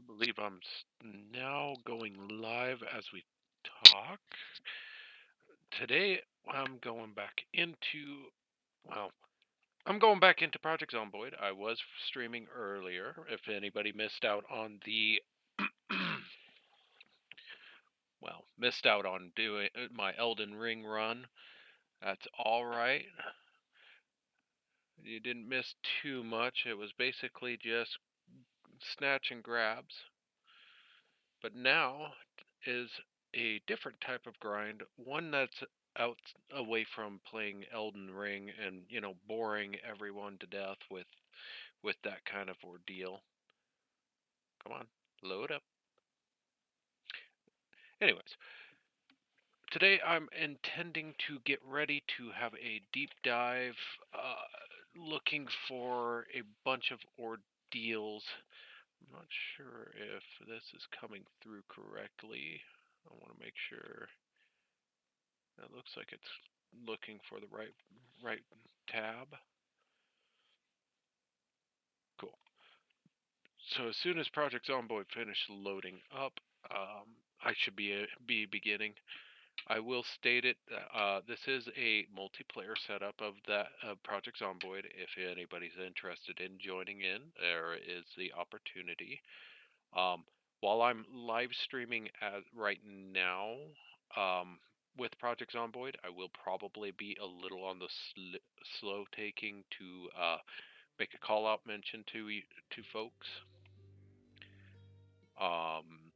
believe now going live as we talk. Today I'm going back into well, I'm going back into Project Zomboid. I was streaming earlier. If anybody missed out on the missed out on doing my Elden Ring run, that's all right. You didn't miss too much. It was basically just snatch and grabs. But now is a different type of grind, one that's out away from playing Elden Ring and, boring everyone to death with that kind of ordeal. Come on, load up. Anyways, today I'm intending to get ready to have a deep dive, looking for a bunch of ordeals. I'm not sure if this is coming through correctly. I want to make sure. It looks like it's looking for the right tab. Cool. So as soon as Project Zomboid finishes loading up, I should be beginning. I will state it that this is a multiplayer setup of that Project Zomboid. If anybody's interested in joining in, there is the opportunity. Um, while I'm live streaming right now, um, with Project Zomboid, I will probably be a little on the slow taking to make a call out mention to folks. Um,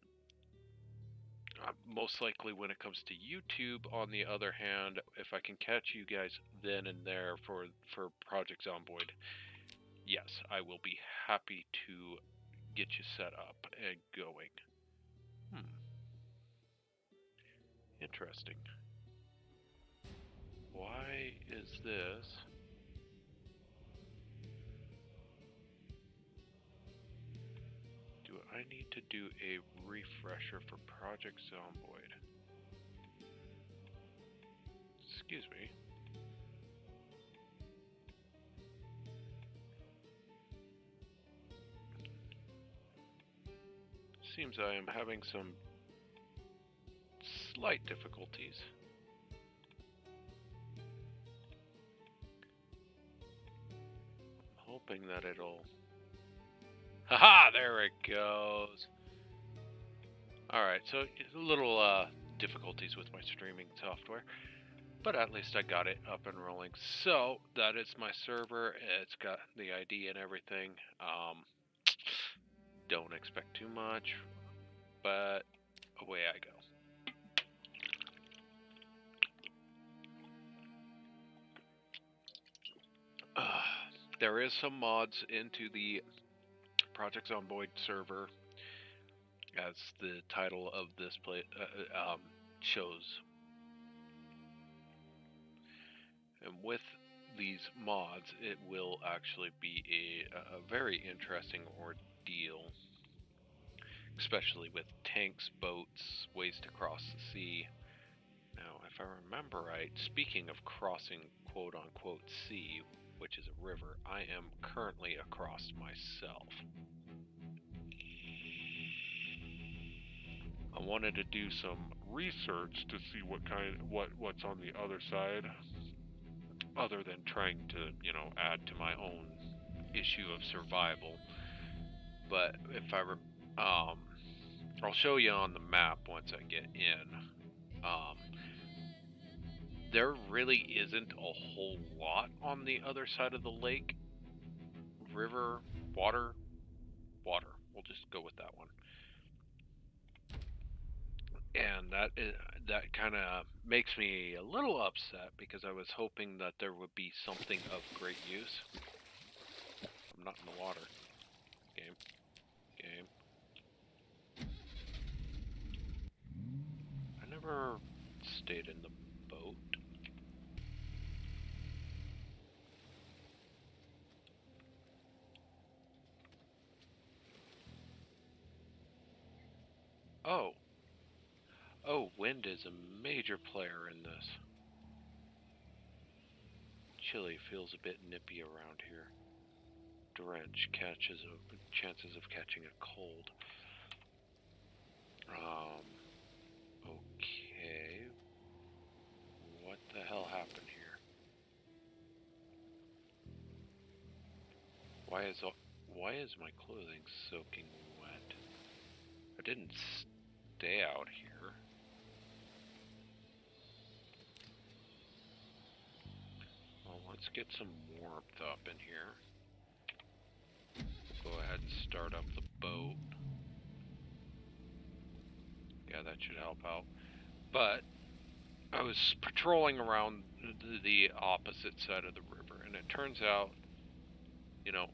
Most likely, when it comes to YouTube, on the other hand, if I can catch you guys then and there for Project Zomboid, yes, I will be happy to get you set up and going. Hmm, interesting. Why is this? Do I need to do a refresher for Project Zomboid? Excuse me. Seems I am having some slight difficulties. I'm hoping that it'll... Haha! There it goes! Alright, so a little difficulties with my streaming software, but at least I got it up and rolling. So, that is my server. It's got the ID and everything. Don't expect too much, but away I go. There is some mods into the Project Zomboid server, as the title of this shows. And with these mods, it will actually be a very interesting ordeal, especially with tanks, boats, ways to cross the sea. Now, if I remember right, speaking of crossing quote unquote sea, which is a river, I am currently across myself. I wanted to do some research to see what's on the other side, other than trying to, add to my own issue of survival. But if I I'll show you on the map once I get in. There really isn't a whole lot on the other side of the lake. River, water, water. We'll just go with that one. And that kind of makes me a little upset because I was hoping that there would be something of great use. I'm not in the water. Game. Game. I never stayed in the boat. Oh. Oh, wind is a major player in this. Chilly feels a bit nippy around here. Drench chances of catching a cold. Okay. What the hell happened here? Why is my clothing soaking wet? I didn't stay out here. Well, let's get some warmth up in here. We'll go ahead and start up the boat. Yeah, that should help out. But I was patrolling around the opposite side of the river, and it turns out, you know,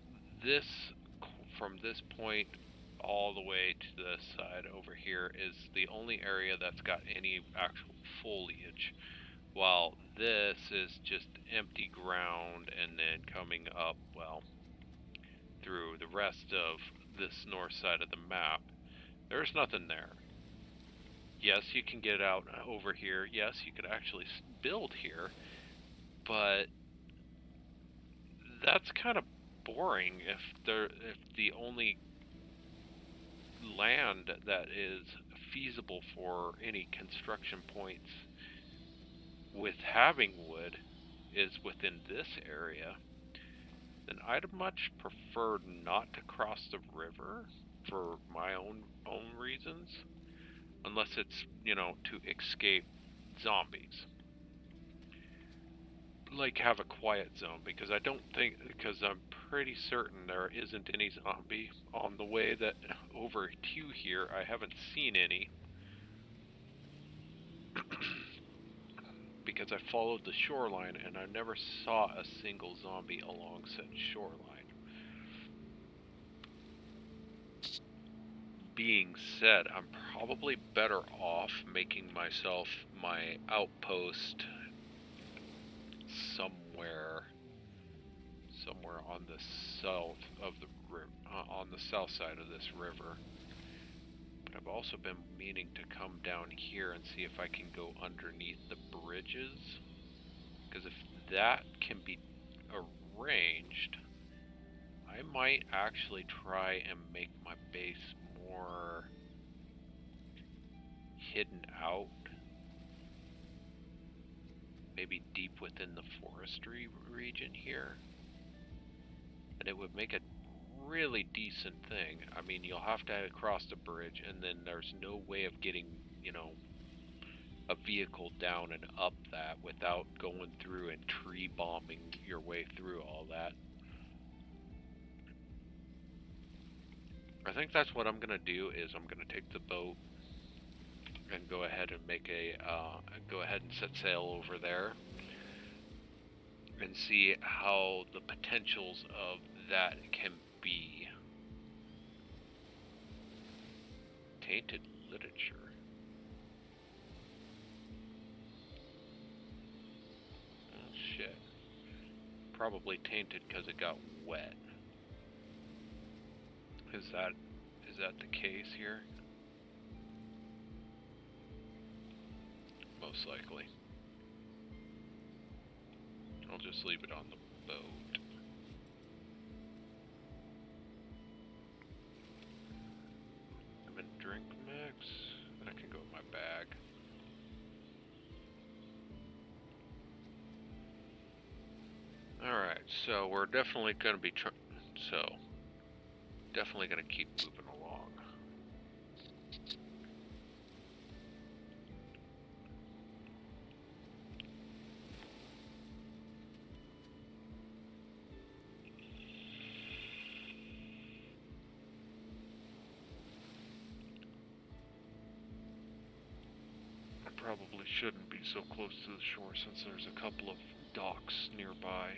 this, from this point all the way to this side over here is the only area that's got any actual foliage, while this is just empty ground, and then coming up, well, through the rest of this north side of the map, there's nothing there. Yes, you can get out over here. Yes, you could actually build here, but that's kind of boring if the only land that is feasible for any construction points with having wood is within this area. Then I'd much prefer not to cross the river for my own reasons, unless it's, to escape zombies. Like, have a quiet zone, because I'm pretty certain there isn't any zombie on the way that over to here. I haven't seen any. Because I followed the shoreline and I never saw a single zombie along said shoreline. Being said, I'm probably better off making myself my outpost somewhere on the south of the on the south side of this river. But I've also been meaning to come down here and see if I can go underneath the bridges, because if that can be arranged, I might actually try and make my base more hidden out, maybe deep within the forestry region here, and it would make a really decent thing. I mean, you'll have to cross the bridge, and then there's no way of getting, a vehicle down and up that without going through and tree bombing your way through all that. I think that's what I'm gonna do. Is I'm gonna take the boat and go ahead and go ahead and set sail over there and see how the potentials of that can be. Tainted literature. Oh shit. Probably tainted because it got wet. Is that the case here? Most likely. I'll just leave it on the boat. I'm in drink mix. That can go in my bag. Alright, so we're definitely going to be definitely going to keep moving along. I probably shouldn't be so close to the shore since there's a couple of docks nearby.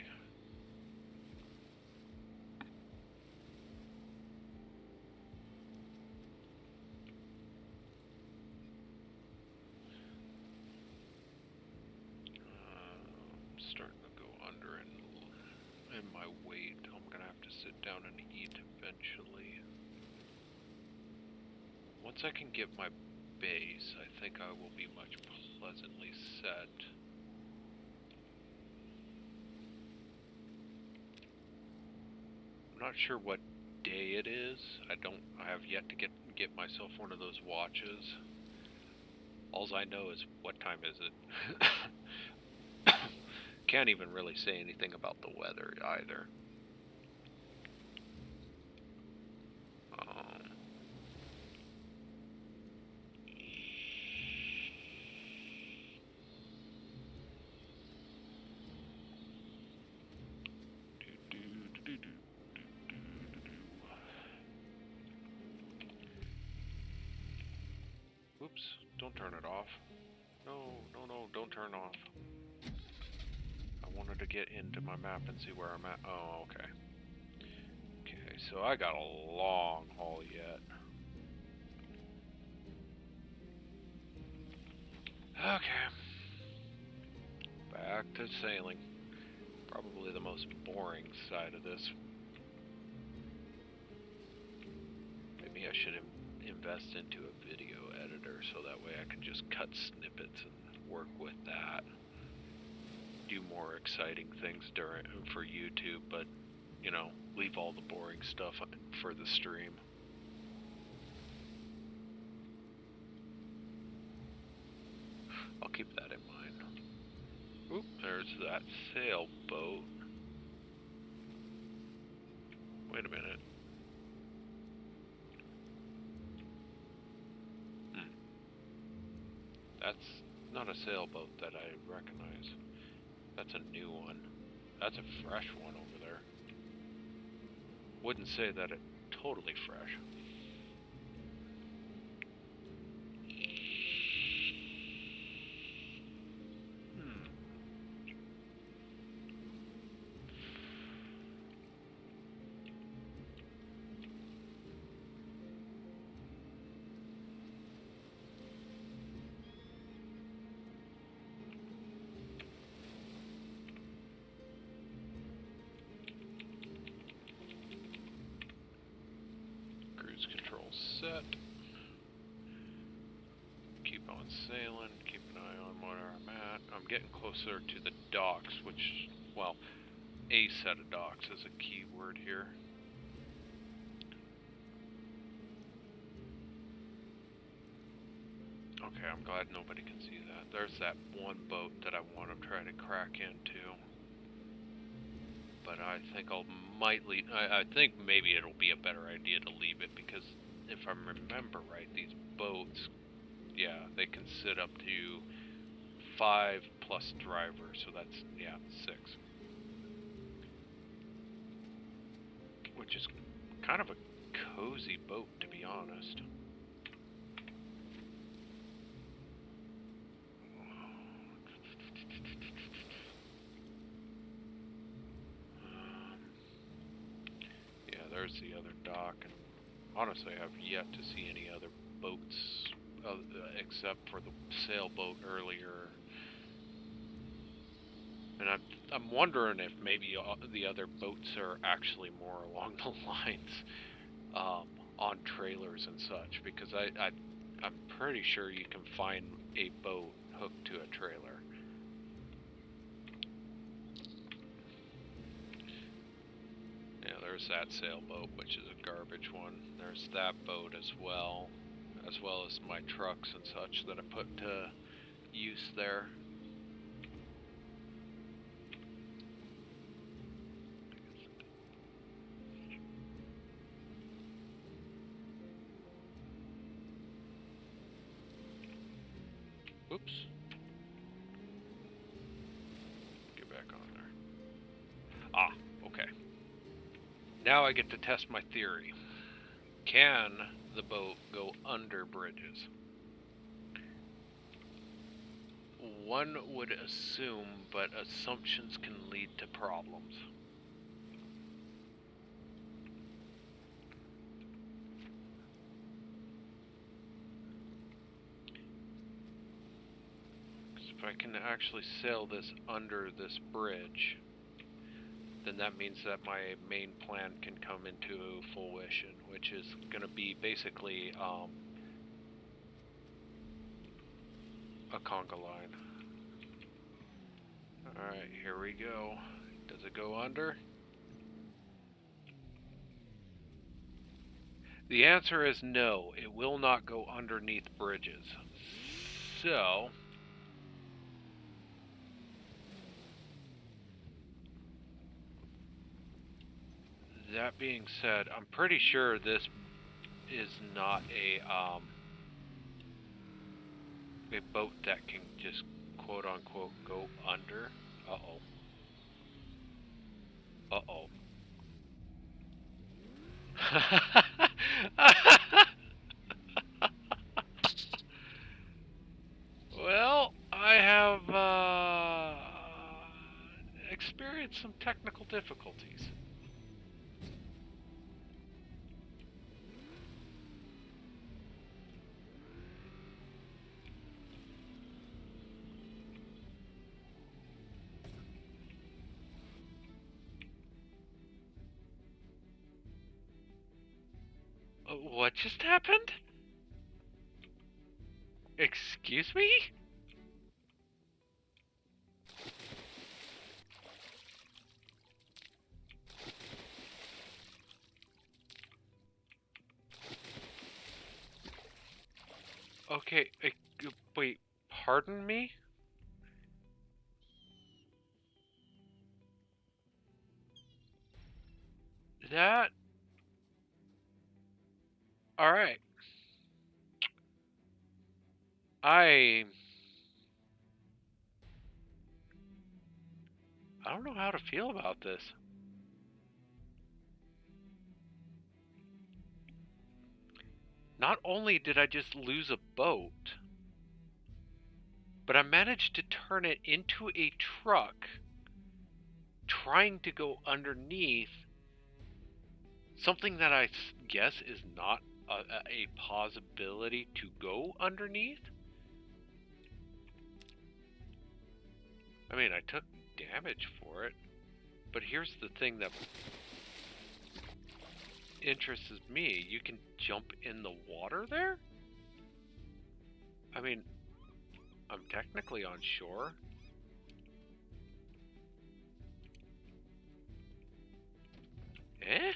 I'm starting to go under in my weight. I'm gonna have to sit down and eat eventually. Once I can get my base, I think I will be much pleasantly set. I'm not sure what day it is. I have yet to get myself one of those watches. Alls I know is what time is it. Can't even really say anything about the weather either. Oops, don't turn it off. No, don't turn off. I wanted to get into my map and see where I'm at. Oh, okay. Okay, so I got a long haul yet. Okay. Back to sailing. Probably the most boring side of this. Maybe I should invest into a video editor so that way I can just cut snippets and work with that. Do more exciting things for YouTube, but you know, leave all the boring stuff for the stream. I'll keep that in mind. Oop, there's that sailboat. Wait a minute. That's not a sailboat that I recognize. That's a new one. That's a fresh one over there. Wouldn't say that it's totally fresh. Set. Keep on sailing, keep an eye on where I'm at. I'm getting closer to the docks, which, well, a set of docks is a key word here. Okay, I'm glad nobody can see that. There's that one boat that I want to try to crack into. But I think I think maybe it'll be a better idea to leave it, because if I remember right, these boats, yeah, they can sit up to 5 plus drivers, so that's, yeah, 6. Which is kind of a cozy boat, to be honest. Yeah, there's the other dock, and honestly, I've yet to see any other boats except for the sailboat earlier. And I'm wondering if maybe the other boats are actually more along the lines on trailers and such, because I'm pretty sure you can find a boat hooked to a trailer. Yeah, there's that sailboat, which is a garbage one. There's that boat as well as my trucks and such that I put to use there. Oops. Get back on there. Ah, okay. Now I get to test my theory. Can the boat go under bridges? One would assume, but assumptions can lead to problems. If I can actually sail this under this bridge, then that means that my main plan can come into fruition, which is going to be basically a conga line. Alright, here we go. Does it go under? The answer is no. It will not go underneath bridges. So, that being said, I'm pretty sure this is not a boat that can just quote unquote go under. Uh-oh. Uh-oh. Well, I have experienced some technical difficulties. What just happened? Excuse me? Okay, wait, pardon me? That... Alright. I don't know how to feel about this. Not only did I just lose a boat, but I managed to turn it into a truck trying to go underneath something that I guess is not a possibility to go underneath. I mean, I took damage for it, but here's the thing that interests me. You can jump in the water there? I mean, I'm technically on shore. Eh?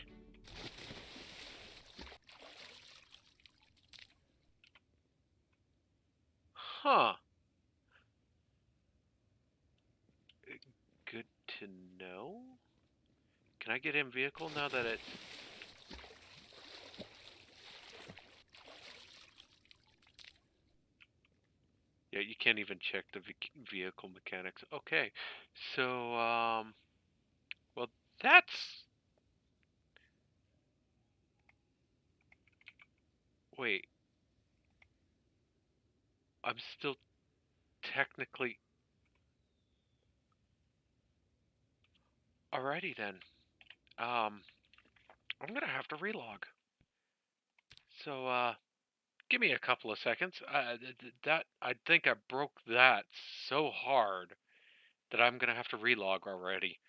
Huh. Good to know. Can I get in vehicle now that it's... Yeah, you can't even check the vehicle mechanics. Okay, so, well, that's... Wait, I'm still technically... Alrighty then. I'm gonna have to relog. So, give me a couple of seconds. I think I broke that so hard that I'm gonna have to relog already.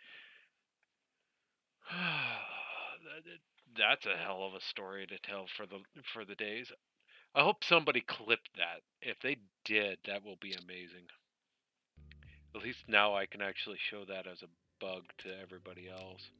That's a hell of a story to tell for the days. I hope somebody clipped that. If they did, that will be amazing. At least now I can actually show that as a bug to everybody else.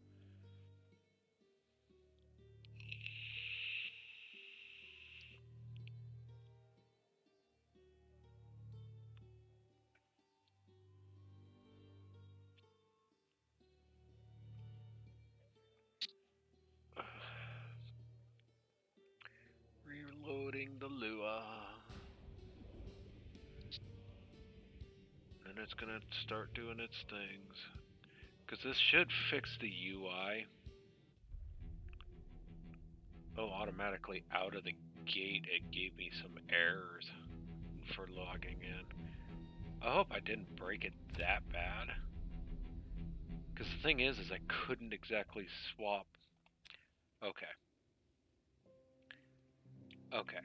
Reloading the Lua. And it's gonna start doing its things. Because this should fix the UI. Oh, automatically out of the gate it gave me some errors for logging in. I hope I didn't break it that bad. Because the thing is I couldn't exactly swap. Okay. Okay.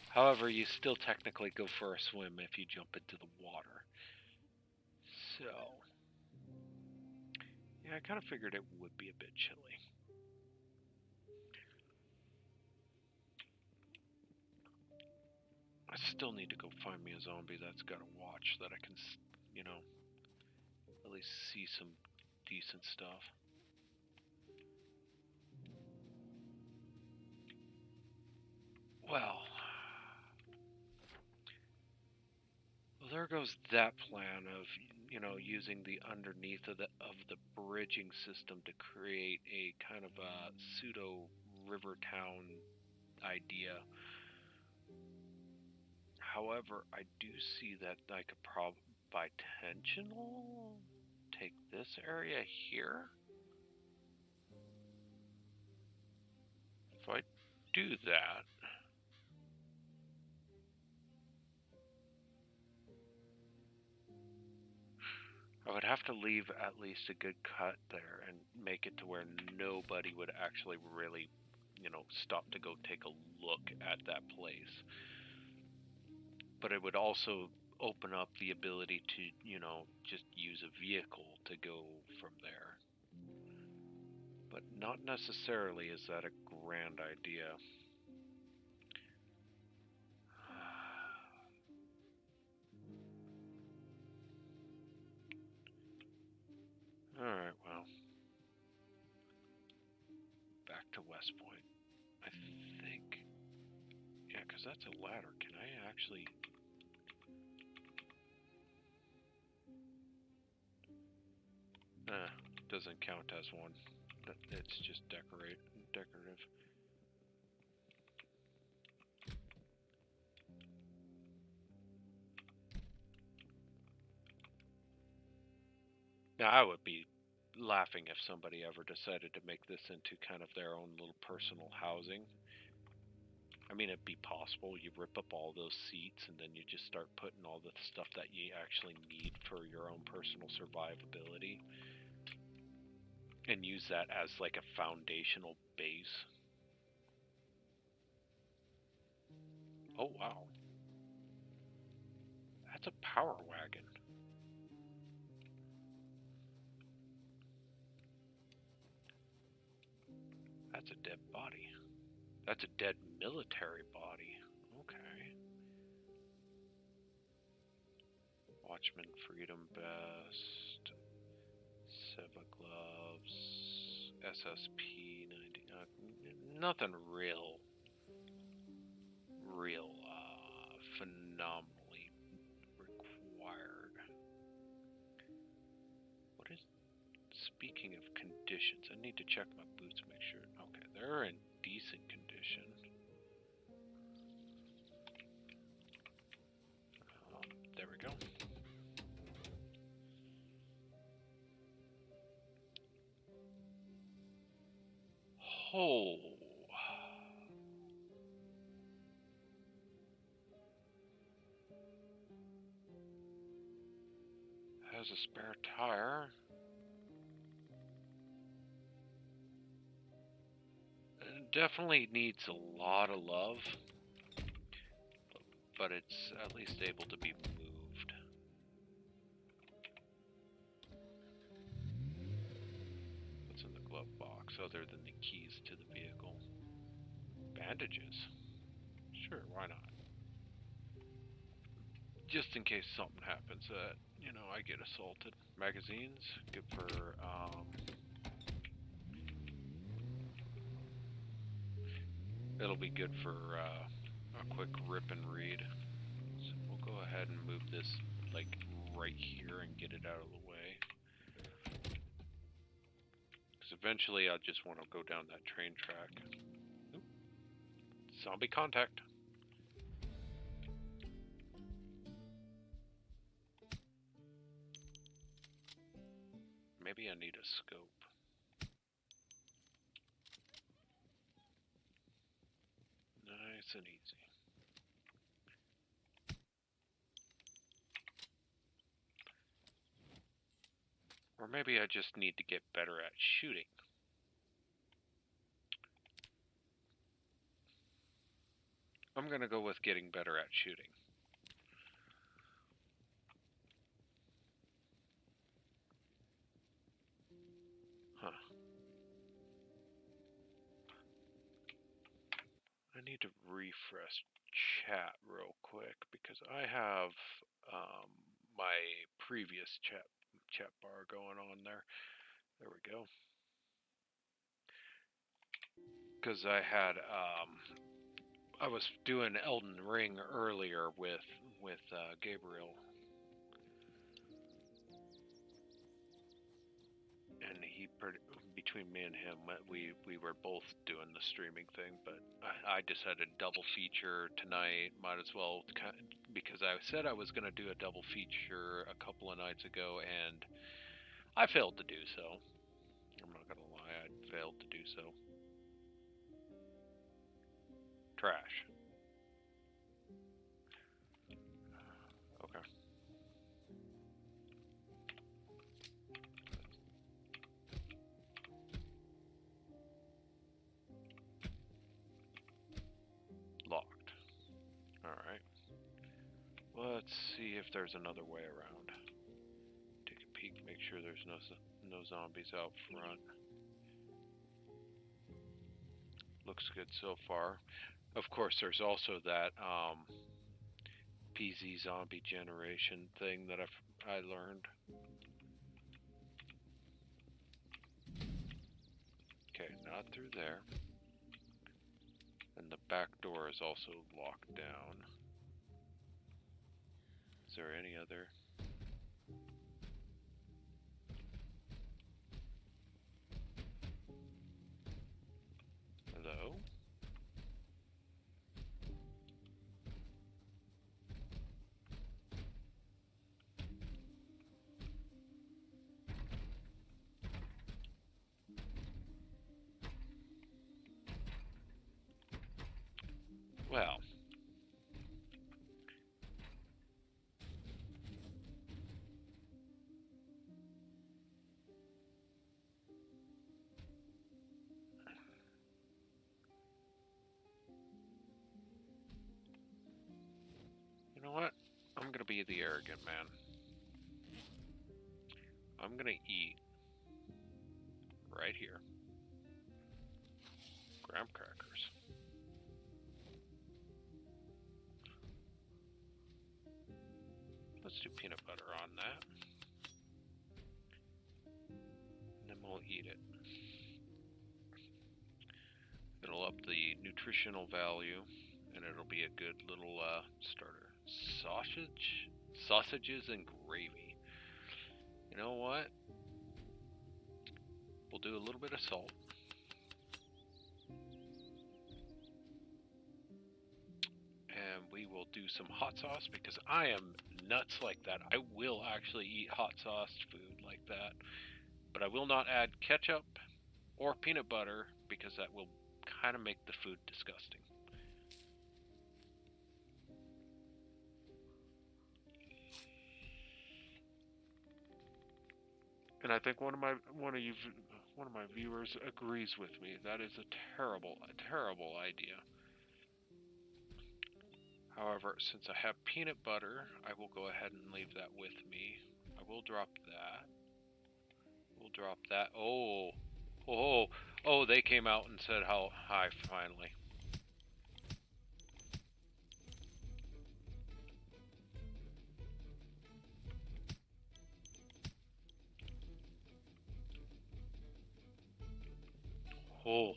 However, you still technically go for a swim if you jump into the water. So, yeah, I kind of figured it would be a bit chilly. I still need to go find me a zombie that's got a watch that I can, you know, at least see some decent stuff. there goes that plan of, using the underneath of the bridging system to create a kind of a pseudo river town idea. However, I do see that I could probably, by tensional, take this area here. If I do that, I would have to leave at least a good cut there and make it to where nobody would actually really, stop to go take a look at that place. But it would also open up the ability to, just use a vehicle to go from there. But not necessarily is that a grand idea. Alright, well. Back to West Point. I think... Yeah, because that's a ladder. Can I actually... doesn't count as one. It's just decorative. Now, I would be laughing if somebody ever decided to make this into kind of their own little personal housing. I mean, it'd be possible. You rip up all those seats and then you just start putting all the stuff that you actually need for your own personal survivability and use that as like a foundational base. Oh, wow. That's a power wagon. That's a dead body. That's a dead military body. Okay. Watchman Freedom Best. Seva gloves. SSP 90. Nothing real phenomenally required. What is... Speaking of conditions, I need to check my boots, make sure. Okay, they're in decent condition. There we go. Oh. Has a spare tire. It definitely needs a lot of love, but it's at least able to be moved. What's in the glove box other than the keys to the vehicle? Bandages. Sure, why not? Just in case something happens that, I get assaulted. Magazines, good for, it'll be good for a quick rip and read. So we'll go ahead and move this, like, right here and get it out of the way. Because eventually I'll just want to go down that train track. Oop. Zombie contact. Maybe I need a scope. Nice and easy. Or maybe I just need to get better at shooting. I'm gonna go with getting better at shooting. Huh. I need to refresh chat real quick because I have my previous chat bar going on there. There we go. Because I had I was doing Elden Ring earlier with Gabriel, between me and him, we were both doing the streaming thing, but I decided double feature tonight. Might as well, because I said I was gonna do a double feature a couple of nights ago, and I failed to do so. I'm not gonna lie, I failed to do so. Trash. Okay. Locked. Alright. Let's see if there's another way around. Take a peek, make sure there's no zombies out front. Looks good so far. Of course, there's also that PZ zombie generation thing that I learned. Okay, not through there. And the back door is also locked down. Is there any other? Hello? Well. You know what? I'm gonna be the arrogant man. I'm gonna eat right here. Graham crackers. Let's do peanut butter on that. And then we'll eat it. It'll up the nutritional value, and it'll be a good little starter. Sausages and gravy. You know what? We'll do a little bit of salt. And we will do some hot sauce because I am nuts like that. I will actually eat hot sauced food like that. But I will not add ketchup or peanut butter because that will kind of make the food disgusting. And I think one of my viewers agrees with me. That is a terrible idea. However, since I have peanut butter, I will go ahead and leave that with me. I will drop that. We'll drop that. Oh, they came out and said hi finally. Oh.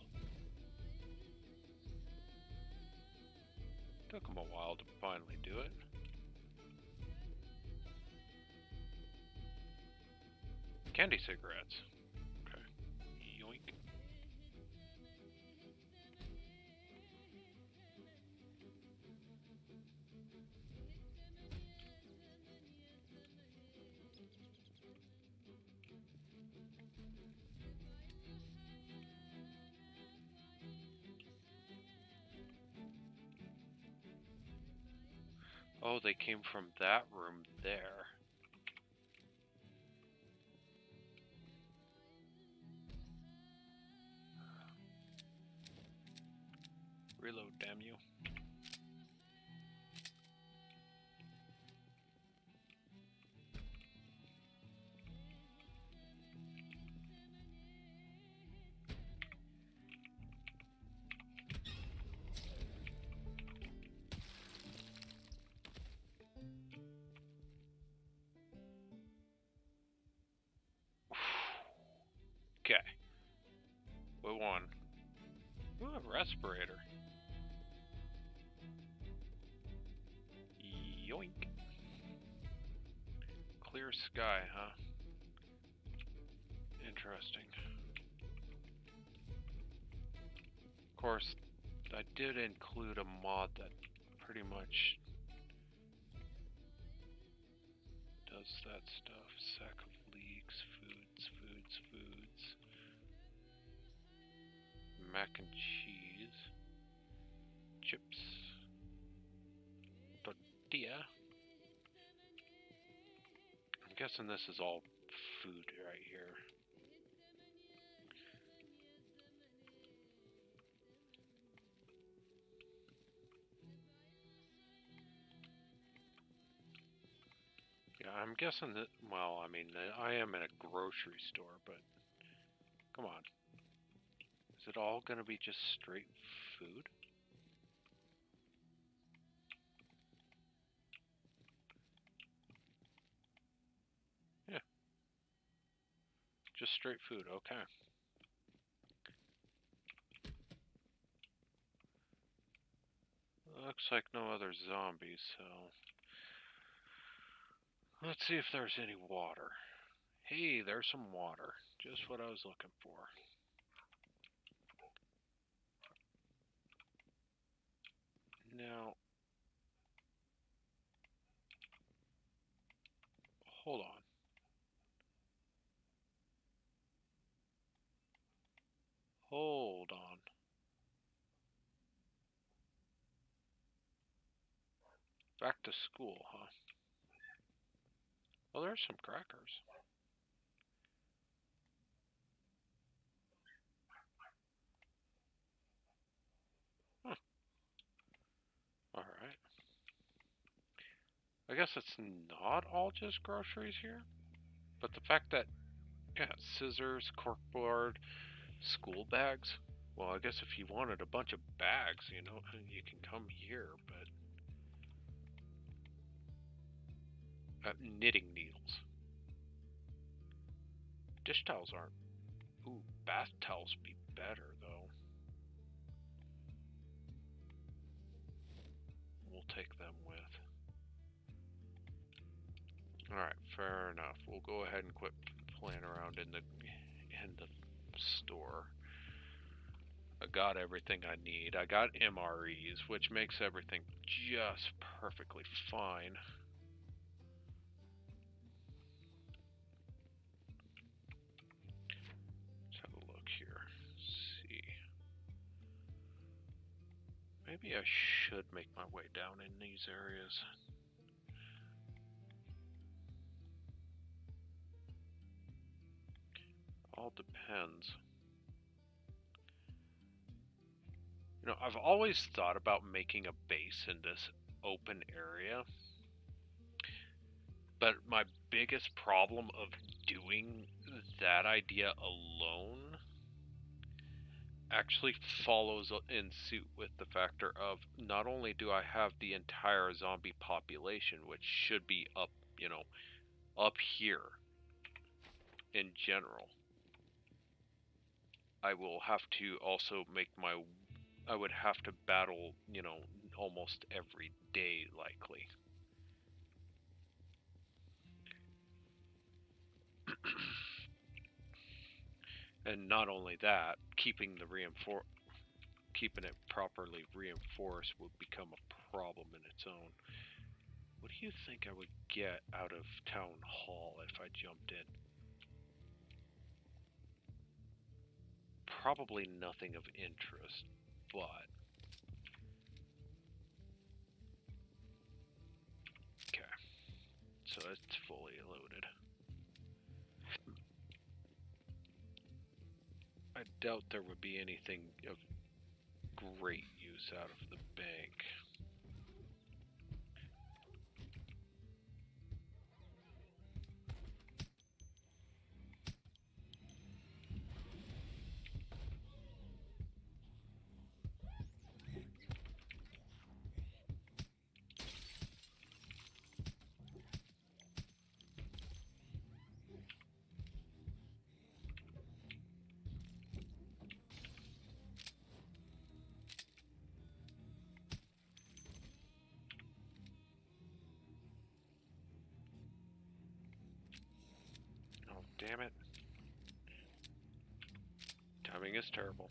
Took them a while to finally do it. Candy cigarettes. Okay. Yoink. Oh, they came from that room there. Reload, damn you. Okay. We won. Ooh, a respirator. Yoink. Clear sky, huh? Interesting. course, I did include a mod that pretty much does that stuff. Sack of leeks, foods. Mac and cheese. Chips. Tortilla. I'm guessing this is all food right here. Yeah, I'm guessing that, well, I mean, I am in a grocery store, but come on. Is it all gonna be just straight food? Yeah. Just straight food, okay. Looks like no other zombies, so... Let's see if there's any water. Hey, there's some water. Just what I was looking for. Now... Hold on. Hold on. Back to school, huh? Well, there's some crackers. Huh. Alright. I guess it's not all just groceries here. But the fact that, yeah, scissors, corkboard, school bags. Well, I guess if you wanted a bunch of bags, you know, you can come here, but... knitting needles. Dish towels aren't... Ooh, bath towels would be better, though. We'll take them with. Alright, fair enough. We'll go ahead and quit playing around in the store. I got everything I need. I got MREs, which makes everything just perfectly fine. Let's have a look here. See. Maybe I should make my way down in these areas. All depends. You know, I've always thought about making a base in this open area, but my biggest problem of doing that idea alone actually follows in suit with the factor of not only do I have the entire zombie population, which should be up, you know, up here in general, I will have to also make I would have to battle, you know, almost every day likely. And not only that, keeping it properly reinforced would become a problem in its own. What do you think I would get out of Town Hall if I jumped in? Probably nothing of interest, but... Okay. So it's fully loaded. I doubt there would be anything of great use out of the bank. Oh, damn it. Timing is terrible.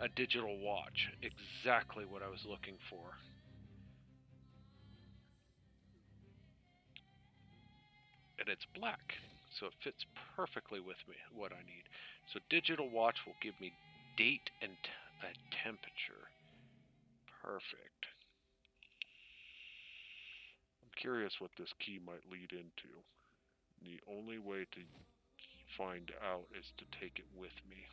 A digital watch. Exactly what I was looking for. And it's black, so it fits perfectly with me what I need. So digital watch will give me date and a temperature. Perfect. I'm curious what this key might lead into. The only way to find out is to take it with me.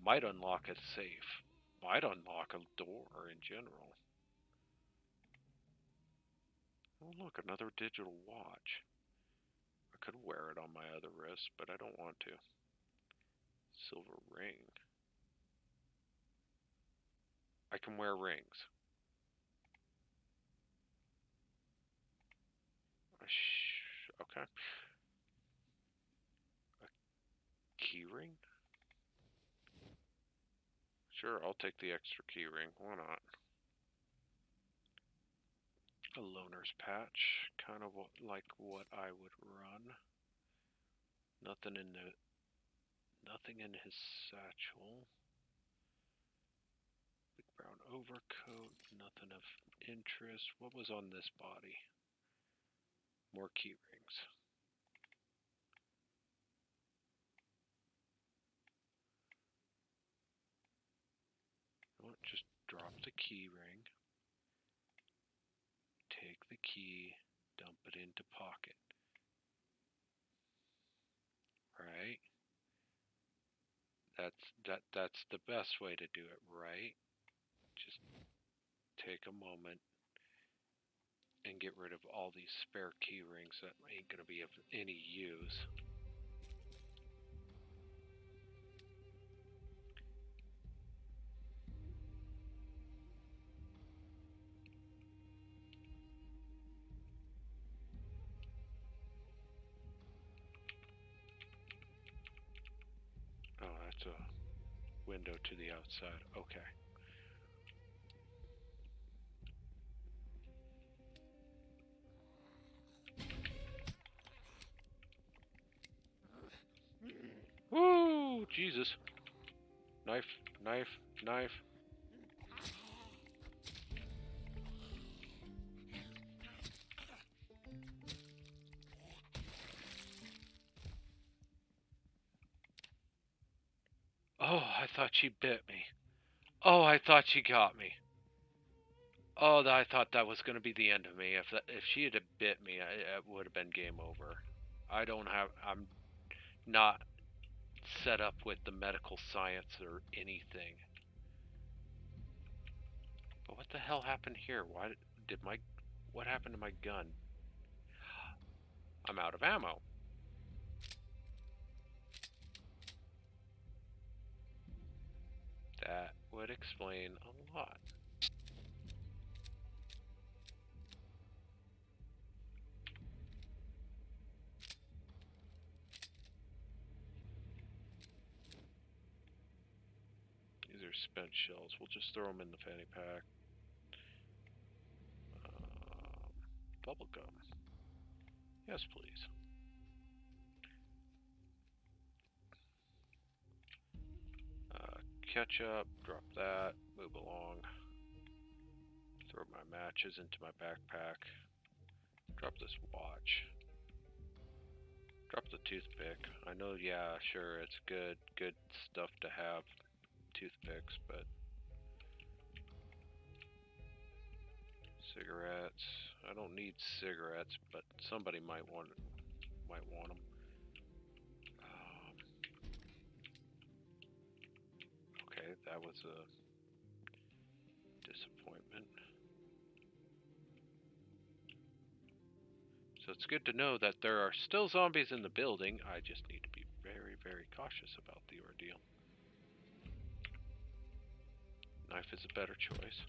Might unlock a safe. Might unlock a door in general. Oh look, another digital watch. I could wear it on my other wrist, but I don't want to. Silver ring. I can wear rings. Okay. A key ring? Sure, I'll take the extra key ring. Why not? A loner's patch, kind of like what I would run. Nothing in his satchel. Big brown overcoat, nothing of interest. What was on this body? More key rings. Just drop the key ring. Take the key, dump it into pocket. Right? That's the best way to do it, right? Just take a moment and get rid of all these spare key rings that ain't gonna be of any use. Oh, that's a window to the outside. Okay. Woo! Jesus. Knife, knife, knife. Oh, I thought she bit me. Oh, I thought she got me. Oh, I thought that was going to be the end of me. If she had bit me, it would have been game over. I'm not set up with the medical science or anything. But what the hell happened here? What happened to my gun? I'm out of ammo. That would explain a lot. These are spent shells. We'll just throw them in the fanny pack. Bubble gum. Yes, please. Ketchup. Drop that. Move along. Throw my matches into my backpack. Drop this watch. Drop the toothpick. I know, yeah, sure, it's good stuff to have, toothpicks, but cigarettes. I don't need cigarettes, but somebody might want them. Okay, that was a disappointment. So it's good to know that there are still zombies in the building. I just need to be very, very cautious about the ordeal. Knife is a better choice.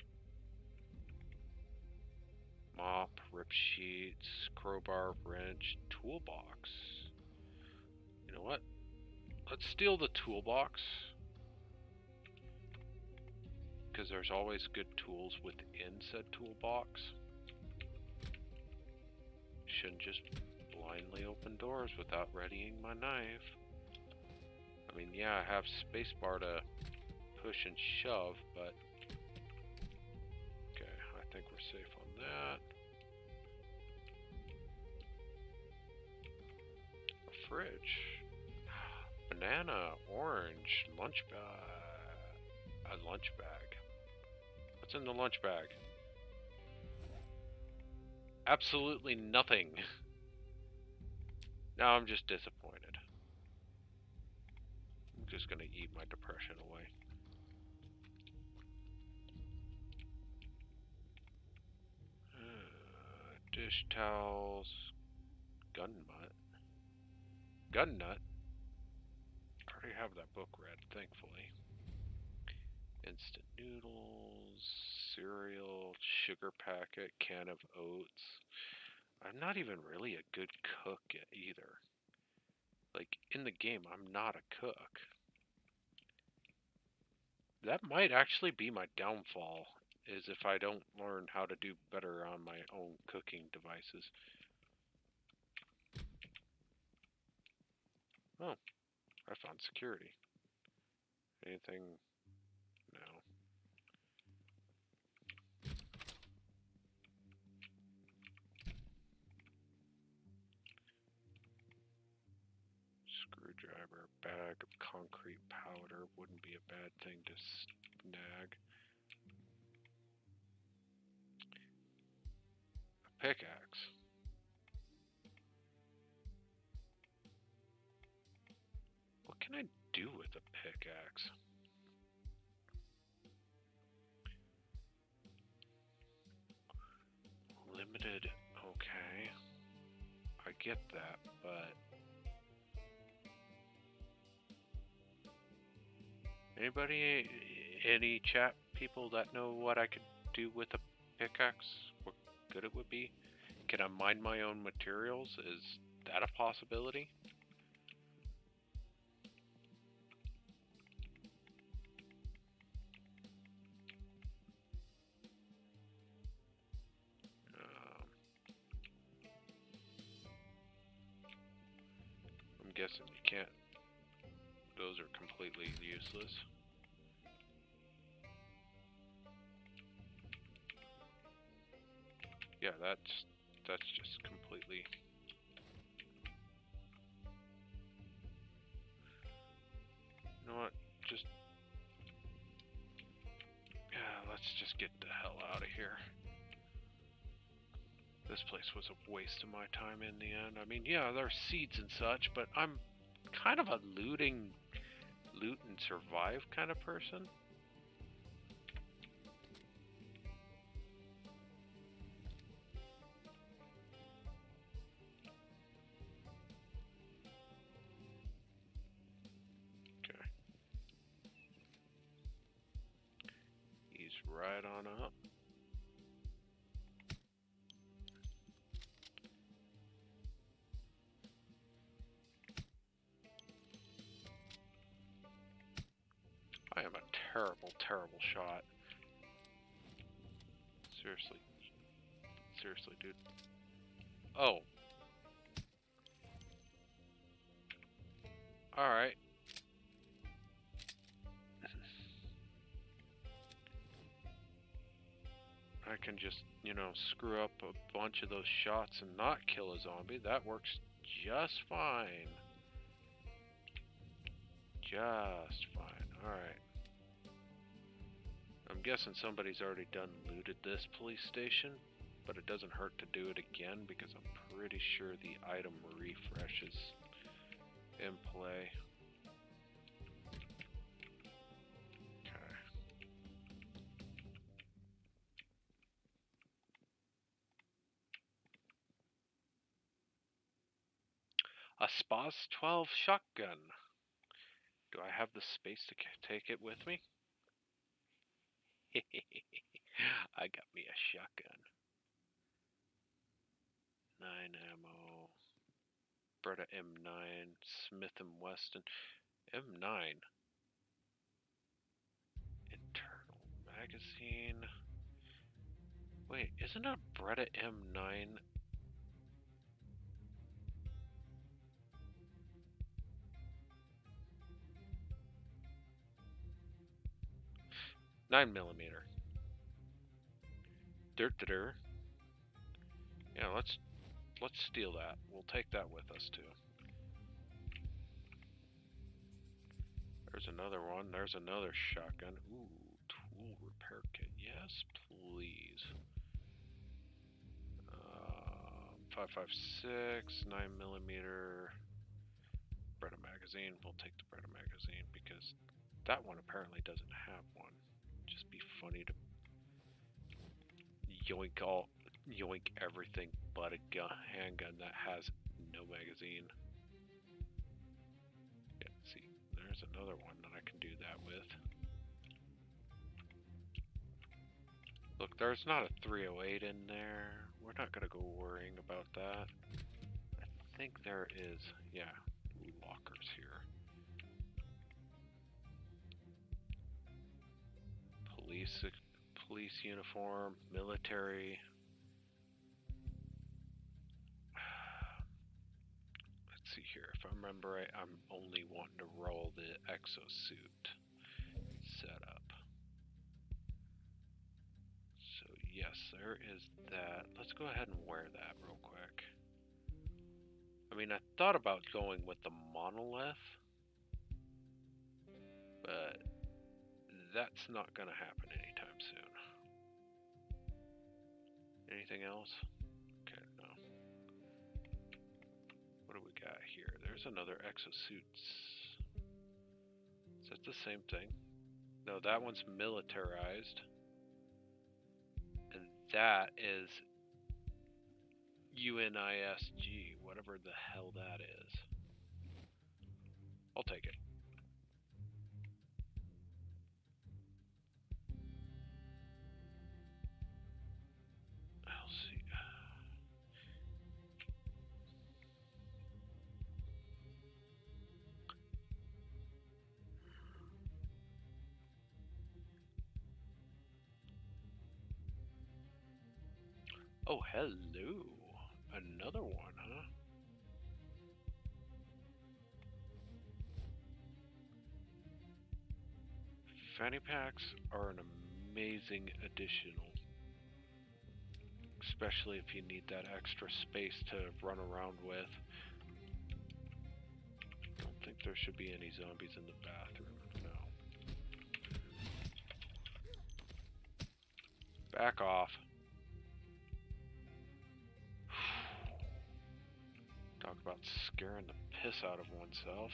Mop, rip sheets, crowbar, wrench, toolbox. You know what? Let's steal the toolbox. Because there's always good tools within said toolbox. Shouldn't just blindly open doors without readying my knife. I mean, yeah, I have spacebar to push and shove, but okay, I think we're safe on that. A fridge. Banana, orange, lunch bag. A lunch bag. What's in the lunch bag? Absolutely nothing. Now I'm just disappointed. I'm just gonna eat my depression away. Dish towels. Gun nut. Gun nut? I already have that book read, thankfully. Instant noodles, cereal, sugar packet, can of oats. I'm not even really a good cook either. Like, in the game, I'm not a cook. That might actually be my downfall, is if I don't learn how to do better on my own cooking devices. Oh, I found security. Anything? No. Screwdriver, bag of concrete powder wouldn't be a bad thing to snag. A pickaxe. What can I do with a pickaxe? Limited, okay. I get that, but anybody, any chat people that know what I could do with a pickaxe? What good it would be? Can I mine my own materials? Is that a possibility? I'm guessing you can't. Those are completely useless. Yeah, that's just completely. You know what? Just yeah, let's just get the hell out of here. This place was a waste of my time in the end. I mean, yeah, there's seeds and such, but I'm kind of a loot and survive kind of person. Okay. He's right on up. I am a terrible, terrible shot. Seriously. Seriously, dude. Oh. Alright. I can just, you know, screw up a bunch of those shots and not kill a zombie. That works just fine. Just fine. Alright. I'm guessing somebody's already looted this police station, but it doesn't hurt to do it again because I'm pretty sure the item refresh is in play. Okay. A SPAS 12 shotgun. Do I have the space to take it with me? I got me a shotgun. 9 ammo. Beretta M9. Smith & Wesson. M9. Internal magazine. Wait, isn't a Beretta M9? 9mm. Dirt. Yeah, let's steal that. We'll take that with us too. There's another one. There's another shotgun. Ooh, tool repair kit. Yes, please. 5.56, 9mm. Bretta magazine. We'll take the Bretta magazine because that one apparently doesn't have one. Just be funny to yoink everything but a handgun that has no magazine. Yeah, see, there's another one that I can do that with. Look, there's not a 308 in there. We're not gonna go worrying about that. I think there is, yeah, lockers here. Police uniform, military. Let's see here. If I remember right, I'm only wanting to roll the exosuit setup. So yes, there is that. Let's go ahead and wear that real quick. I mean, I thought about going with the monolith, but that's not going to happen anytime soon. Anything else? Okay, no. What do we got here? There's another exosuit. Is that the same thing? No, that one's militarized. And that is UNISG, whatever the hell that is. I'll take it. I'll see. Oh, hello. Another one, huh? Fanny packs are an amazing additional, especially if you need that extra space to run around with. Don't think there should be any zombies in the bathroom. No. Back off. Talk about scaring the piss out of oneself.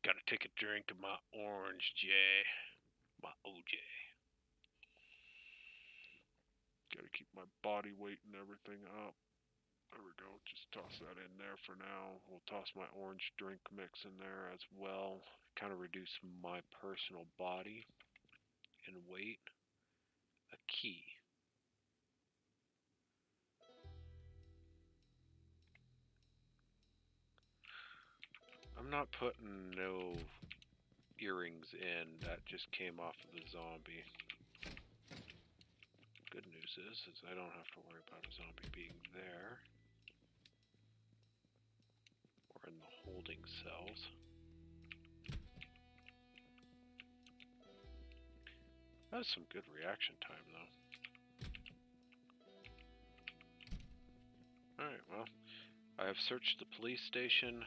Gotta take a drink of my orange J. My OJ. Gotta keep my body weight and everything up. There we go. Just toss that in there for now. We'll toss my orange drink mix in there as well. Kind of reduce my personal body and weight. A key. I'm not putting no earrings in. That just came off of the zombie. Good news is I don't have to worry about a zombie being there. Or in the holding cells. That's some good reaction time, though. Alright, well, I have searched the police station.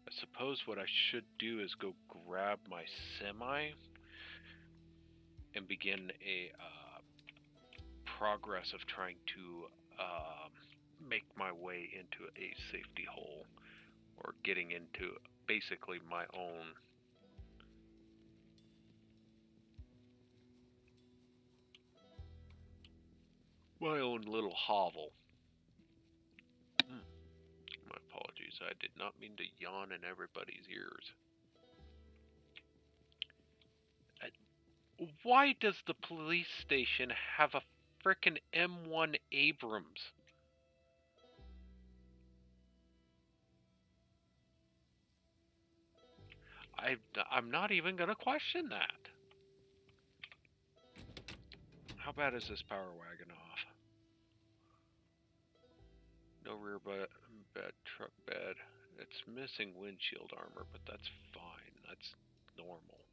I suppose what I should do is go grab my semi and begin a progress of trying to make my way into a safety hole, or getting into basically my own little hovel. My apologies, I did not mean to yawn in everybody's ears. Why does the police station have a frickin' M1 Abrams? I'm not even gonna question that. How bad is this power wagon off? No rear bed, truck bed. It's missing windshield armor, but that's fine. That's normal.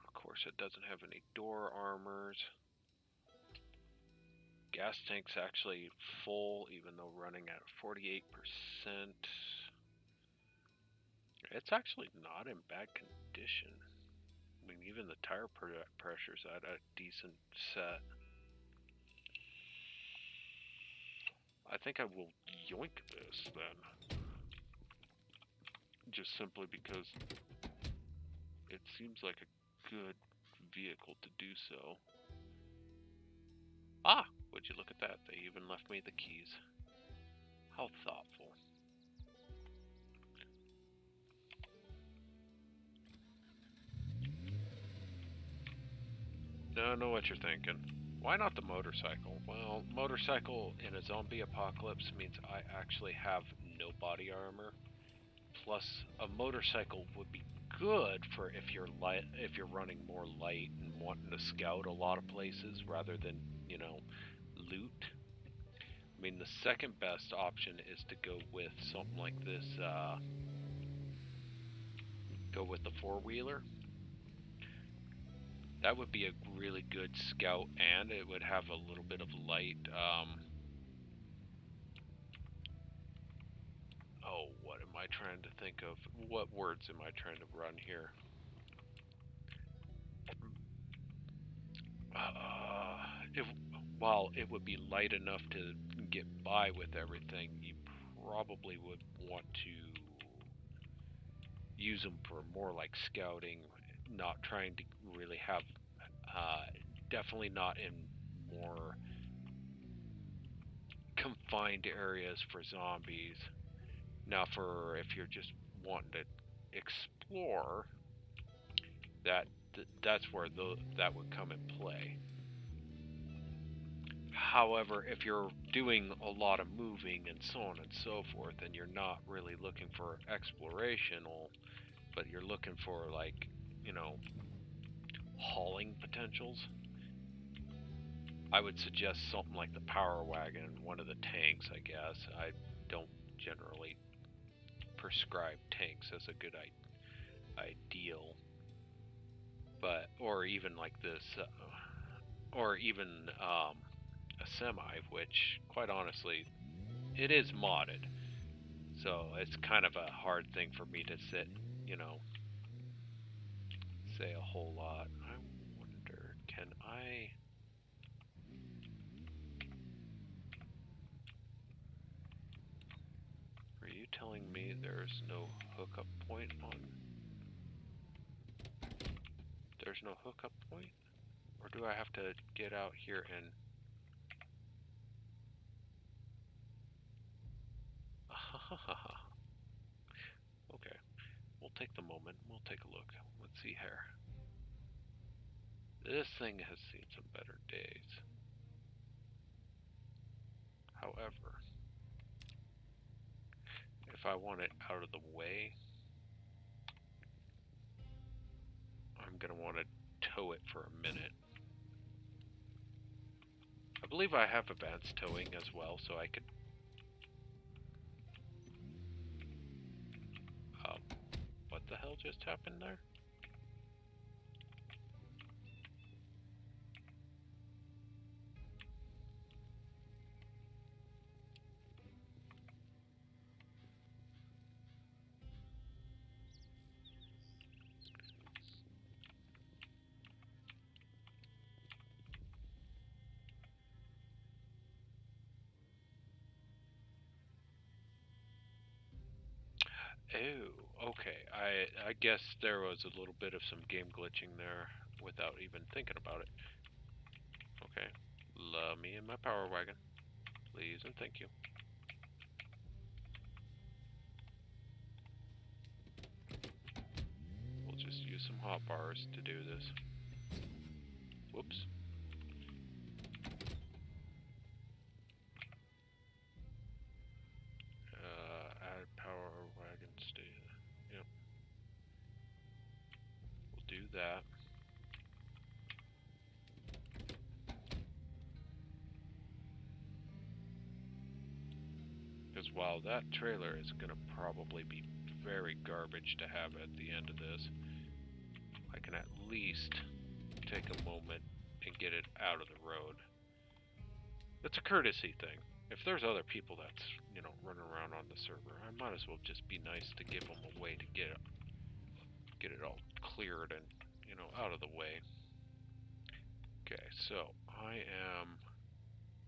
Of course, it doesn't have any door armors. Gas tank's actually full, even though running at 48%. It's actually not in bad condition. I mean, even the tire pressure's at a decent set. I think I will yoink this then. Just simply because it seems like a good vehicle to do so. Ah, would you look at that? They even left me the keys. How thoughtful. Now I know what you're thinking. Why not the motorcycle? Well, motorcycle in a zombie apocalypse means I actually have no body armor. Plus, a motorcycle would be good for if you're running more light and wanting to scout a lot of places rather than, you know, loot. I mean, the second best option is to go with something like this. Go with the four-wheeler. That would be a really good scout, and it would have a little bit of light. Oh, what am I trying to think of? What words am I trying to run here? While it would be light enough to get by with everything, you probably would want to use them for more like scouting, not trying to really have, definitely not in more confined areas for zombies. Now, for if you're just wanting to explore, that's where that would come in play. However, if you're doing a lot of moving and so on and so forth, and you're not really looking for explorational, but you're looking for, like, you know, hauling potentials, I would suggest something like the power wagon, one of the tanks, I guess. I don't generally prescribe tanks as a good ideal, but, or even like this, or even a semi, which, quite honestly, it is modded, so it's kind of a hard thing for me to sit, you know, say a whole lot. I wonder, can I... Are you telling me there's no hookup point on... There's no hookup point? Or do I have to get out here and... Okay, we'll take the moment. We'll take a look. Let's see here. This thing has seen some better days. However, if I want it out of the way, I'm going to want to tow it for a minute. I believe I have advanced towing as well, so I could... what the hell just happened there? Oh, okay. I guess there was a little bit of some game glitching there without even thinking about it. Okay. Love me in my power wagon. Please and thank you. We'll just use some hot bars to do this. Whoops. Add power wagon that. Because while that trailer is going to probably be very garbage to have at the end of this, I can at least take a moment and get it out of the road. It's a courtesy thing. If there's other people that's, you know, running around on the server, I might as well just be nice to give them a way to get it all cleared and, you know, out of the way. Okay, so I am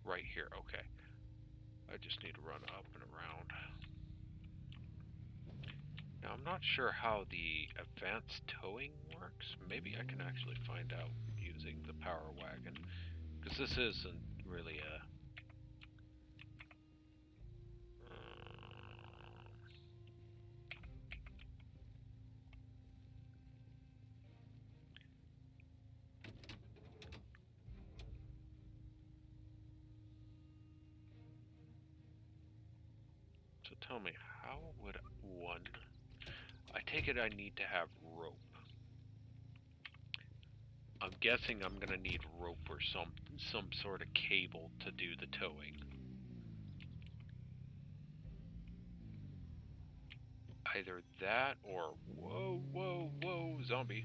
right here. Okay. I just need to run up and around. Now, I'm not sure how the advanced towing works. Maybe I can actually find out using the power wagon, because this isn't really a... So tell me, how would one... I take it I need to have rope. I'm guessing I'm gonna need rope or some sort of cable to do the towing. Either that or... Whoa, whoa, whoa, zombie.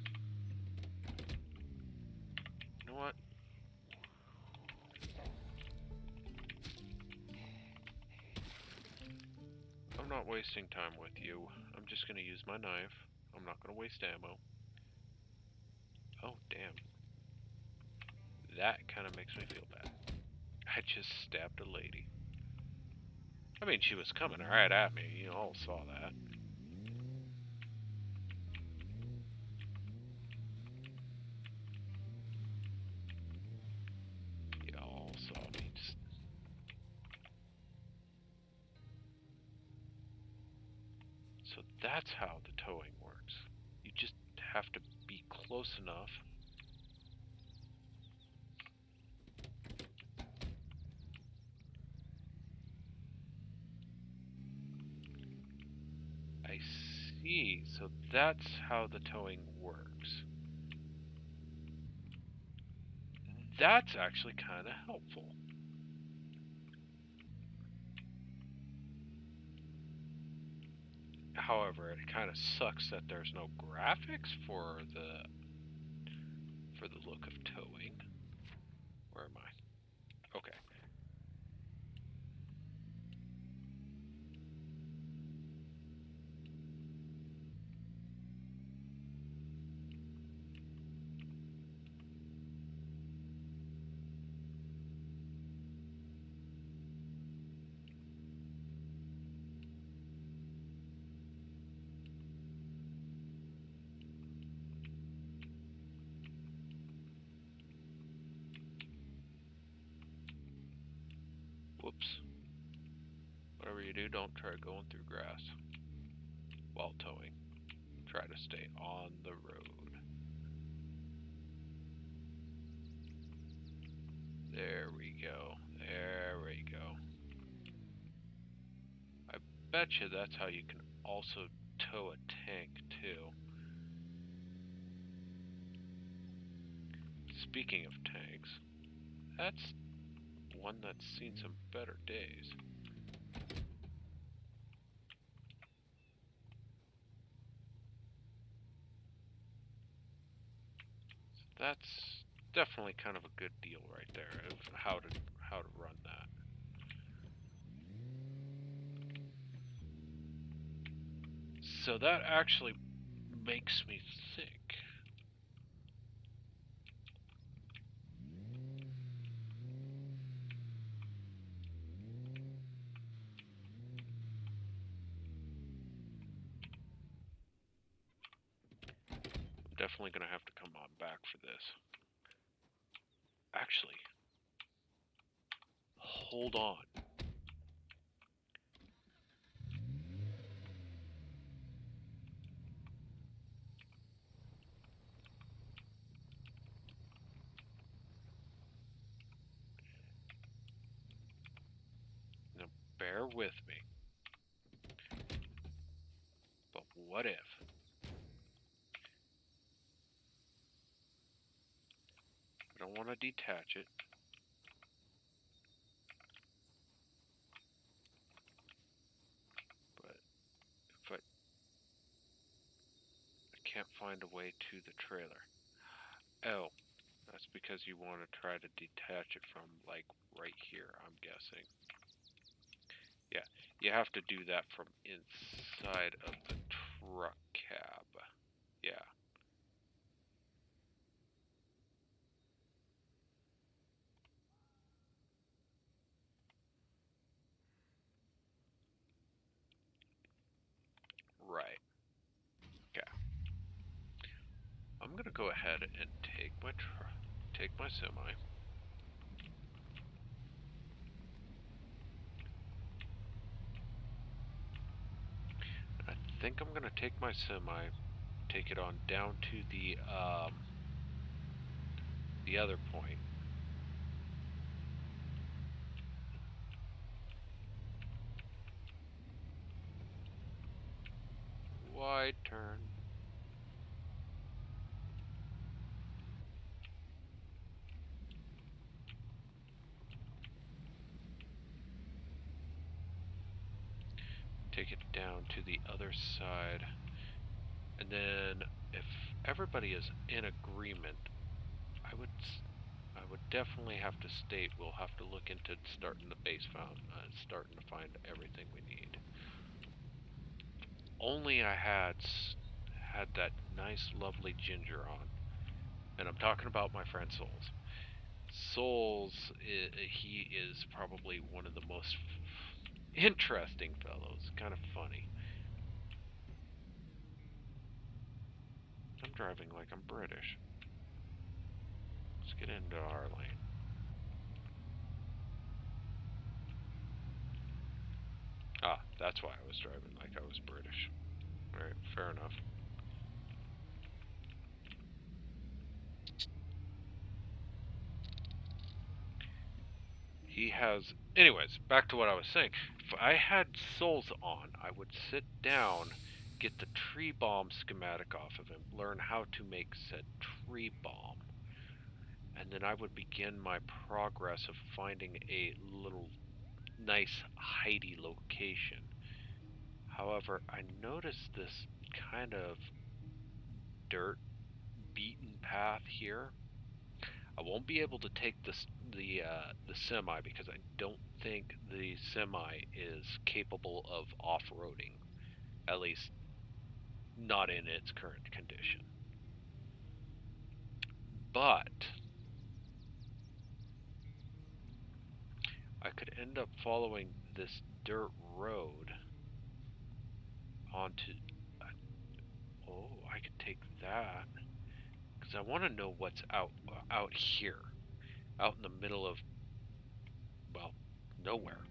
You know what? I'm not wasting time with you. I'm just gonna use my knife. I'm not gonna waste ammo. Oh, damn. That kind of makes me feel bad. I just stabbed a lady. I mean, she was coming right at me. You all saw that. You all saw me. So that's how the towing works. You just have to be close enough. I see. So that's how the towing works. That's actually kind of helpful. However, it kind of sucks that there's no graphics for the look of towing. Where am I? Okay. Whoops. Whatever you do, don't try going through grass while towing. Try to stay on the road. There we go. There we go. I bet you that's how you can also tow a tank too. Speaking of tanks, that's one that's seen some better days. That's definitely kind of a good deal right there of how to run that. So that actually makes me think. I'm definitely going to have to come on back for this. Actually, hold on. Now, bear with me. But what if don't want to detach it. But if I can't find a way to the trailer. Oh, that's because you want to try to detach it from, like, right here, I'm guessing. Yeah, you have to do that from inside of the truck cab. Yeah. Right. Okay. I'm gonna go ahead and take my semi. I think I'm gonna take my semi, take it on down to the other point. Wide turn. Take it down to the other side. And then if everybody is in agreement, I would definitely have to state we'll have to look into starting the base starting to find everything we need. Only I had that nice, lovely ginger on, and I'm talking about my friend Souls. Souls, he is probably one of the most interesting fellows. Kind of funny. I'm driving like I'm British. Let's get into our lane. Ah, that's why I was driving like I was British. Alright, fair enough. He has... Anyways, back to what I was saying. If I had Souls on, I would sit down, get the tree bomb schematic off of him, learn how to make said tree bomb, and then I would begin my progress of finding a little nice hidey location. However, I noticed this kind of dirt beaten path here. I won't be able to take the semi because I don't think the semi is capable of off-roading, at least not in its current condition. But I could end up following this dirt road onto... Oh, I could take that because I want to know what's out here, out in the middle of, well, nowhere.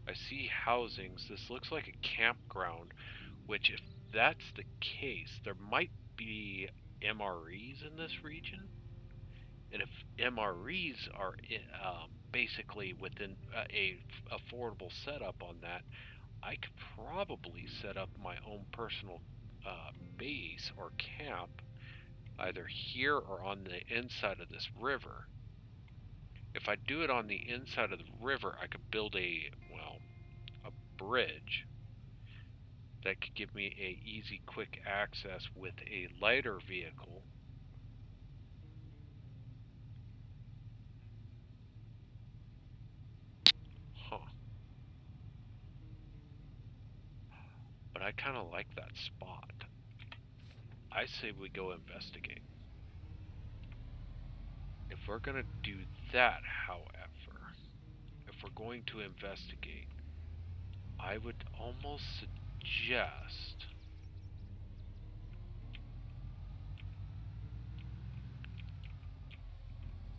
I see housings. This looks like a campground, which, if that's the case, there might be MREs in this region. And if MREs are basically within a affordable setup on that, I could probably set up my own personal base or camp either here or on the inside of this river. If I do it on the inside of the river, I could build a bridge that could give me a easy, quick access with a lighter vehicle. Huh. But I kind of like that spot. I say we go investigate. If we're going to do that, however, if we're going to investigate, I would almost suggest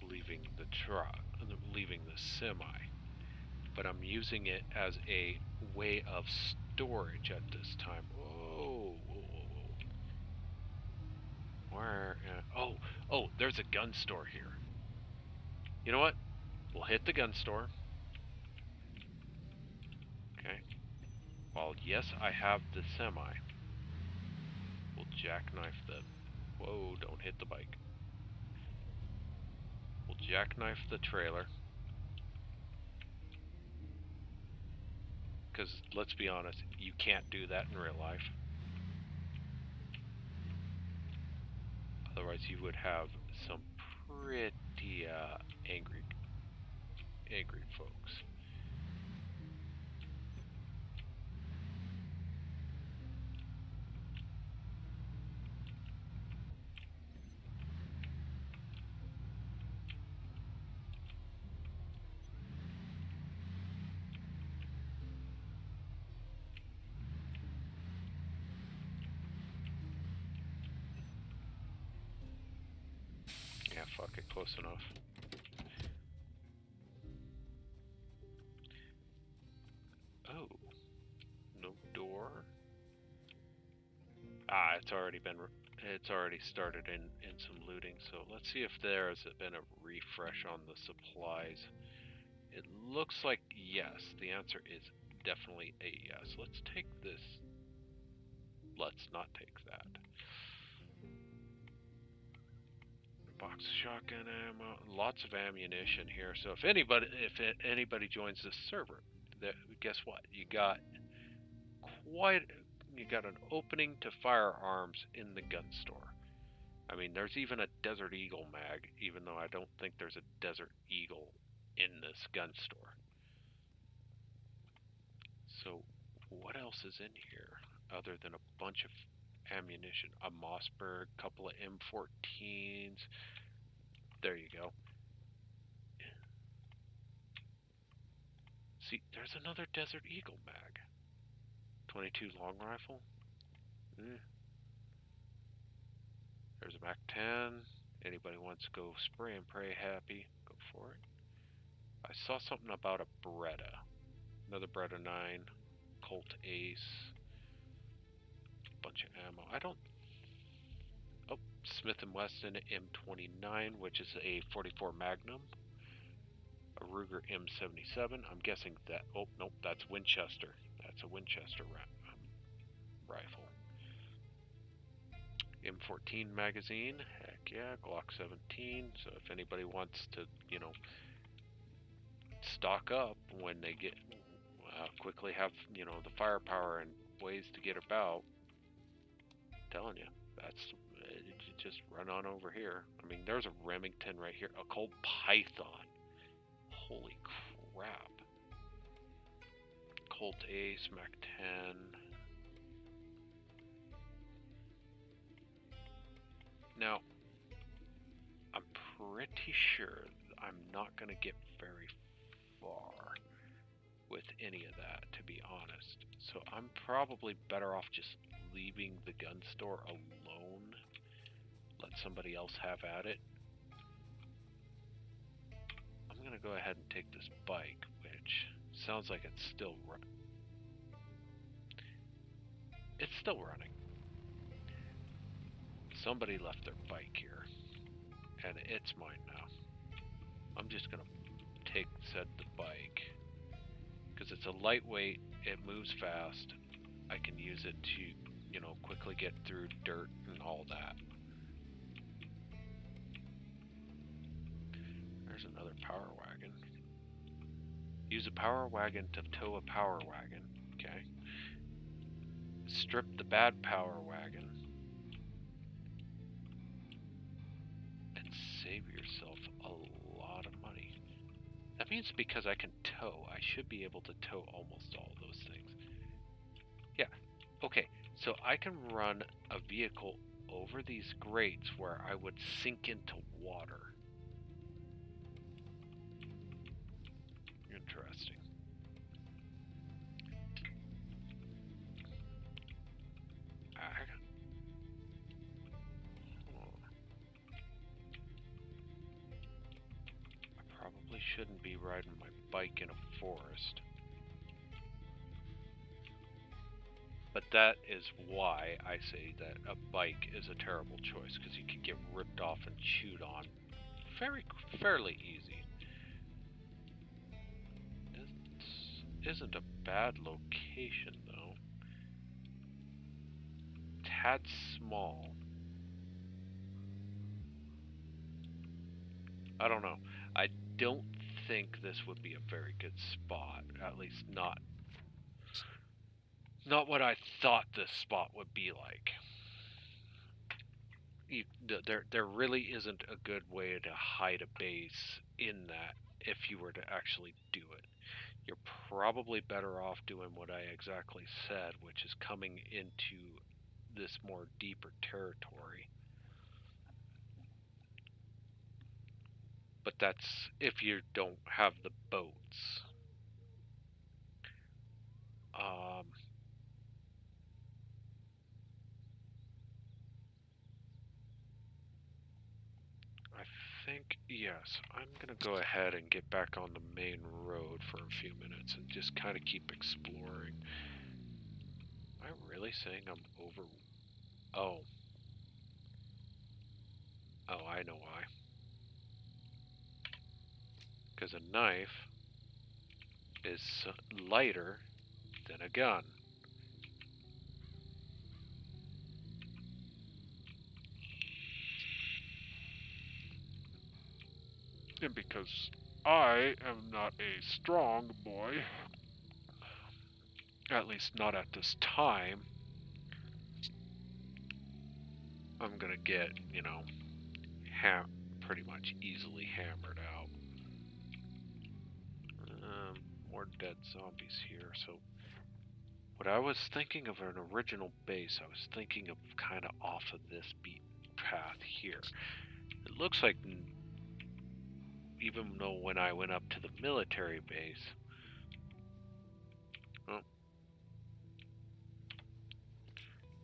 leaving the truck, leaving the semi, but I'm using it as a way of storage at this time. Whoa, whoa, whoa, whoa. Where? Oh, there's a gun store here. You know what? We'll hit the gun store. Okay. Well, yes, I have the semi. We'll jackknife the... Whoa, don't hit the bike. We'll jackknife the trailer. Because, let's be honest, you can't do that in real life. Otherwise you would have some pretty angry folks. Yeah, fuck it, close enough. Oh, no door. Ah, it's already started in some looting. So let's see if there has been a refresh on the supplies. It looks like yes. The answer is definitely a yes. Let's take this. Let's not take that. Box of shotgun ammo, lots of ammunition here. So if anybody joins this server, guess what? You got an opening to firearms in the gun store. I mean, there's even a Desert Eagle mag, even though I don't think there's a Desert Eagle in this gun store. So what else is in here other than a bunch of ammunition? A Mossberg, couple of M14s. There you go. See, there's another Desert Eagle mag. 22 long rifle. There's a MAC-10. Anybody wants to go spray and pray happy, go for it. I saw something about a Beretta. Another Beretta 9. Colt Ace. Bunch of ammo. Oh, Smith & Wesson M29, which is a 44 Magnum. A Ruger M77. I'm guessing that... Oh, nope, that's Winchester. That's a Winchester rifle. M14 magazine. Heck yeah, Glock 17. So if anybody wants to, stock up when they get... quickly have, the firepower and ways to get about, I'm telling you, that's... just run on over here. I mean, there's a Remington right here. A Colt Python. Holy crap. Colt Ace, MAC-10. Now, I'm pretty sure I'm not going to get very far with any of that, to be honest. So I'm probably better off just leaving the gun store alone. Let somebody else have at it. I'm going to go ahead and take this bike, which sounds like it's still running. It's still running. Somebody left their bike here, and it's mine now. I'm just going to take the bike, because it's a lightweight, it moves fast. I can use it to, quickly get through dirt and all that. There's another power wagon. Use a power wagon to tow a power wagon, okay? Strip the bad power wagon and save yourself a lot of money. That means because I can tow, I should be able to tow almost all of those things. Yeah, okay, so I can run a vehicle over these grates where I would sink into water. Interesting. I probably shouldn't be riding my bike in a forest. But that is why I say that a bike is a terrible choice, because you can get ripped off and chewed on fairly easy. This isn't a bad location, though. Tad small. I don't know. I don't think this would be a very good spot. At least not what I thought this spot would be like. There really isn't a good way to hide a base in that if you were to actually do it. You're probably better off doing what I exactly said, which is coming into this more deeper territory. But that's if you don't have the boats. I think, yes, I'm going to go ahead and get back on the main road for a few minutes and just kind of keep exploring. Am I really saying I'm over... Oh. Oh, I know why. Because a knife is lighter than a gun. And because I am not a strong boy, at least not at this time, I'm gonna get, you know, pretty much easily hammered out. More dead zombies here, so what I was thinking of an original base, I was thinking of kind of off of this beat path here. It looks like, even though when I went up to the military base, oh,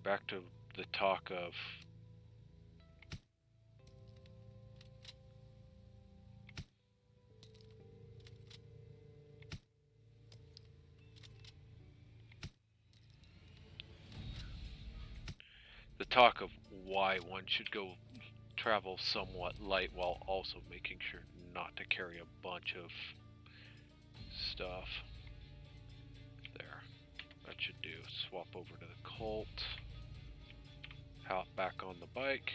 back to the talk of why one should go travel somewhat light while also making sure not to carry a bunch of stuff. There. That should do. Swap over to the Colt. Hop back on the bike.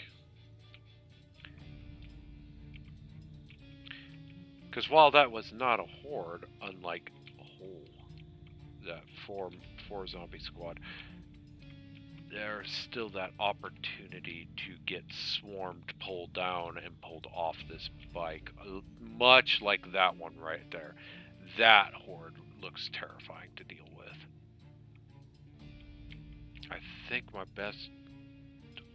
Because while that was not a horde, unlike that four zombie squad, there's still that opportunity to get swarmed, pulled down, and pulled off this bike. Much like that one right there. That horde looks terrifying to deal with. I think my best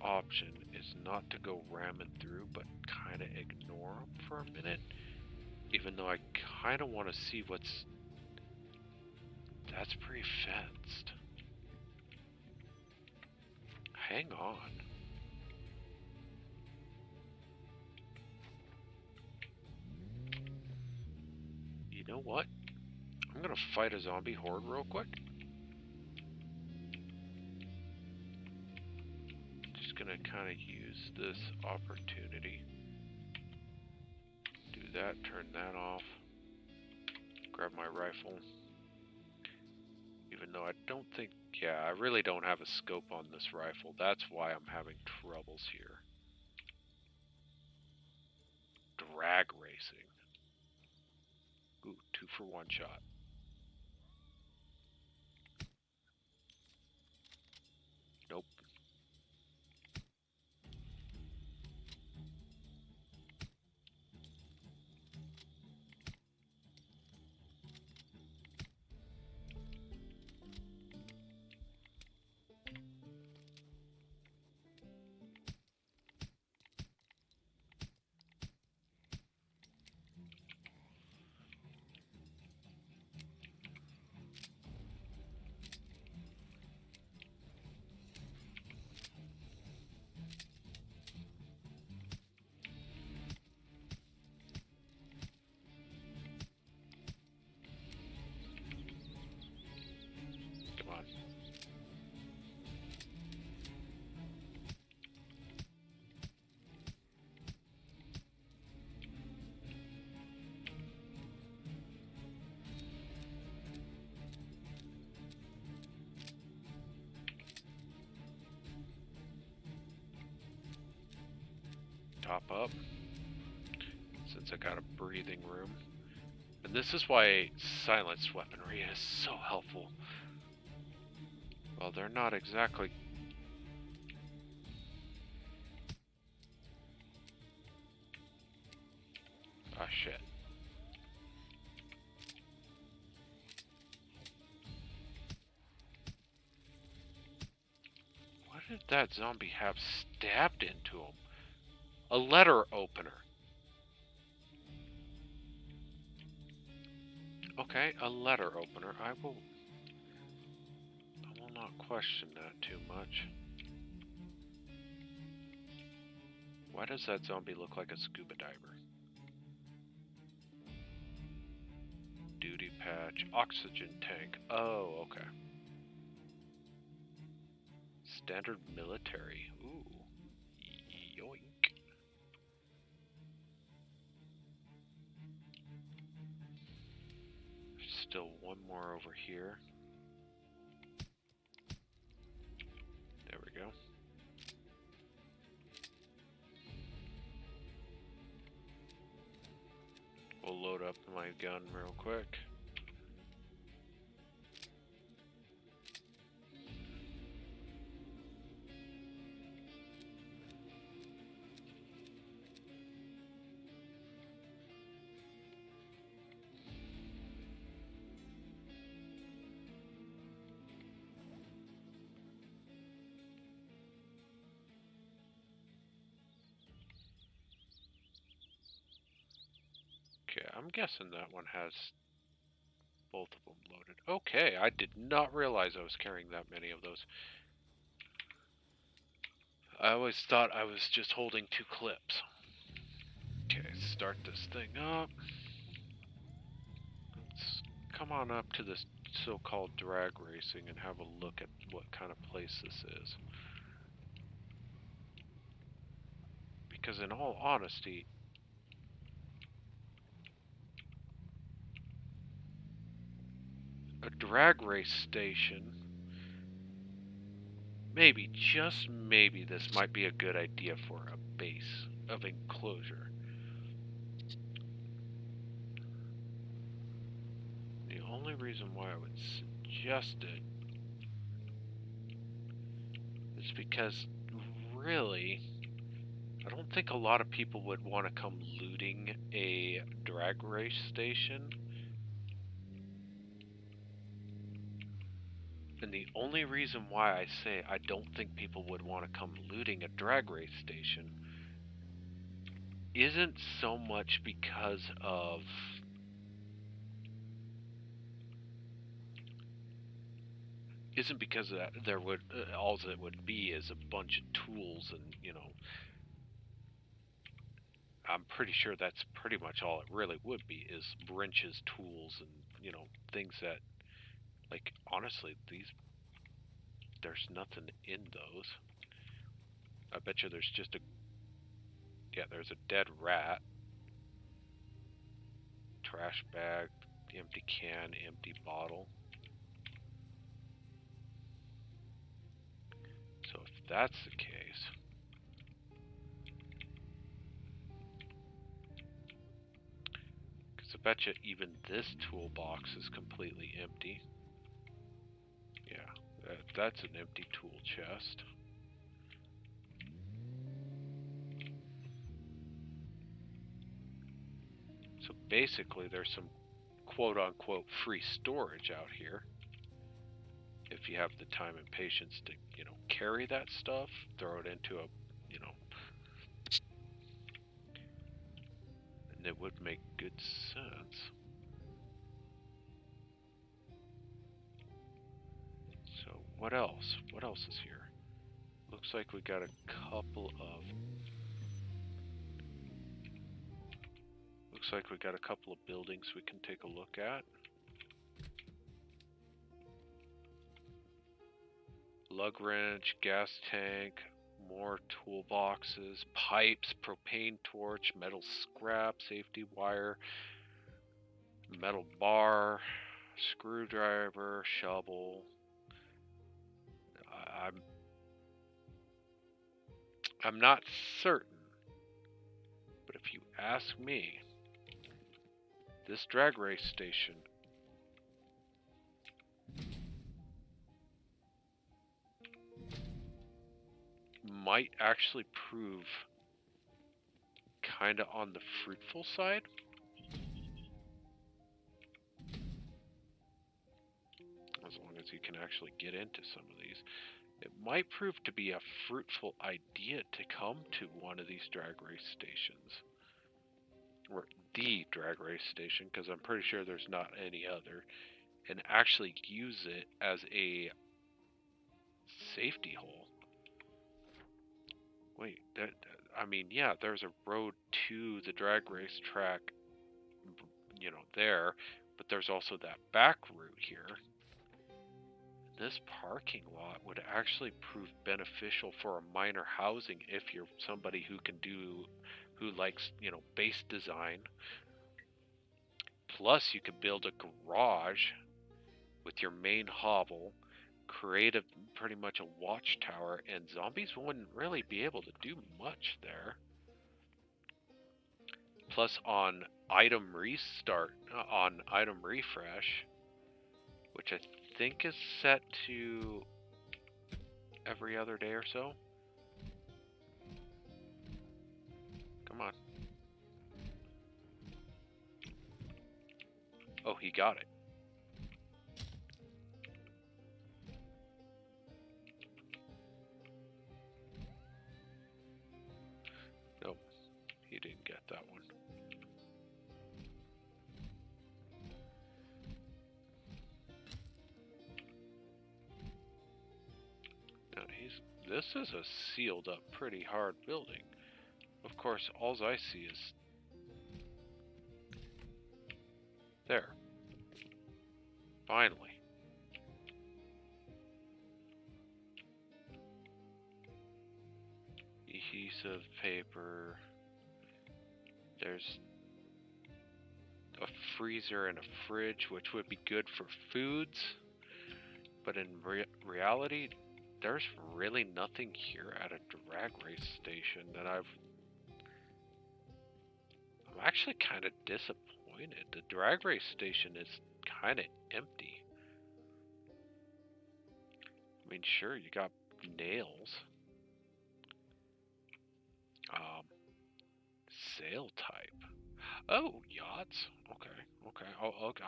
option is not to go ramming through, but kind of ignore them for a minute. Even though I kind of want to see what's... That's pretty fenced. Hang on. You know what? I'm gonna fight a zombie horde real quick. Just gonna kind of use this opportunity. Do that, turn that off. Grab my rifle. Even though I don't think... Yeah, I really don't have a scope on this rifle. That's why I'm having troubles here. Drag racing. Ooh, 2 for 1 shot. Nope. Come on. Top up. since I got a breathing room. And this is why silenced weaponry is so helpful. Well, they're not exactly... Ah, shit. What did that zombie have stabbed into him? A letter opener. Okay, a letter opener. I will not question that too much. Why does that zombie look like a scuba diver? Duty patch, oxygen tank. Oh, okay. Standard military. Ooh. Yoink. Still one more over here. There we go. We'll load up my gun real quick. Okay, I'm guessing that one has both of them loaded. Okay, I did not realize I was carrying that many of those. I always thought I was just holding 2 clips. Okay, start this thing up. Let's come on up to this so-called drag racing and have a look at what kind of place this is. Because in all honesty, a drag race station, maybe, just maybe, this might be a good idea for a base of enclosure. The only reason why I would suggest it is because, really, I don't think a lot of people would want to come looting a drag race station. And the only reason why I say I don't think people would want to come looting a drag race station isn't so much because of that there would all it would be is a bunch of tools and, you know, I'm pretty sure that's pretty much all it really would be, is wrenches, tools, and, you know, things that, like, honestly, there's nothing in those. I bet you there's just there's a dead rat, trash bag, empty can, empty bottle. So if that's the case, because I bet you even this toolbox is completely empty. Yeah, that's an empty tool chest. So basically there's some quote-unquote free storage out here. If you have the time and patience to, you know, carry that stuff, throw it into a, you know, and it would make good sense. So what else? What else is here? Looks like we got a couple of buildings we can take a look at. Lug wrench, gas tank, more toolboxes, pipes, propane torch, metal scrap, safety wire, metal bar, screwdriver, shovel. I'm not certain, but if you ask me, This drag race station might actually prove kind of on the fruitful side. As long as you can actually get into some of these. It might prove to be a fruitful idea to come to one of these drag race stations. Or the drag race station, because I'm pretty sure there's not any other. And actually use it as a safety hole. Wait, I mean, yeah, there's a road to the drag race track, you know, there, but there's also that back route here. This parking lot would actually prove beneficial for a minor housing if you're somebody who likes, you know, base design. Plus, you could build a garage with your main hovel, create pretty much a watchtower, and zombies wouldn't really be able to do much there. Plus, on item refresh, which I think is set to every other day or so. Come on. Oh, he got it. Nope, he didn't get that one. Now this is a sealed up pretty hard building. Of course, all I see is there. Finally. Adhesive paper. There's a freezer and a fridge, which would be good for foods. But in reality, there's really nothing here at a drag race station that I'm actually kind of disappointed. The drag race station is kind of empty. I mean, sure, you got nails. Sale type. Oh, yachts. Okay, okay. Oh, okay.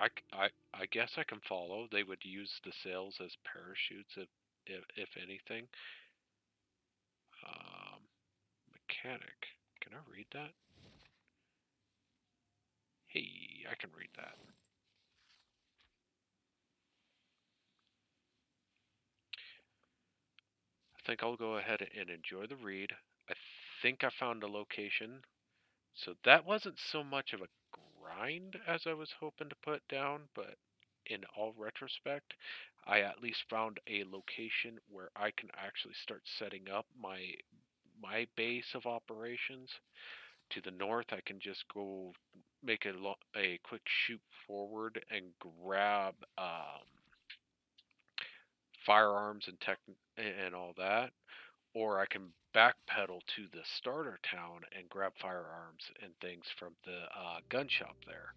I guess I can follow. They would use the sails as parachutes, if anything. Mechanic. Can I read that? Hey, I can read that. I think I'll go ahead and enjoy the read. I think I found a location. So that wasn't so much of a grind as I was hoping to put down, but in all retrospect, I at least found a location where I can actually start setting up my base of operations. To the north, I can just go make a quick shoot forward and grab firearms and tech and all that, or I can backpedal to the starter town and grab firearms and things from the gun shop there.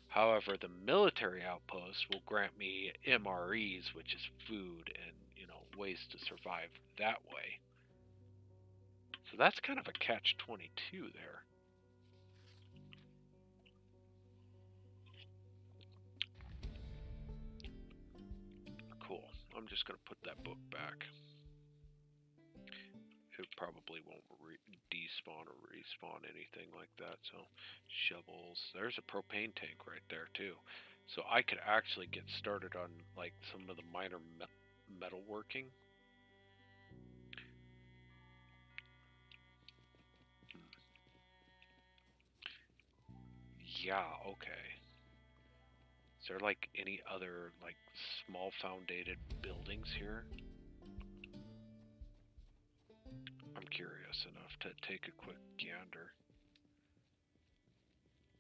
However, the military outpost will grant me MREs, which is food and, you know, ways to survive that way. So that's kind of a catch-22 there. Cool. I'm just going to put that book back. It probably won't despawn or respawn anything like that. So shovels. There's a propane tank right there too. So I could actually get started on like some of the minor metalworking. Yeah, okay. Is there like any other like small founded buildings here? I'm curious enough to take a quick gander.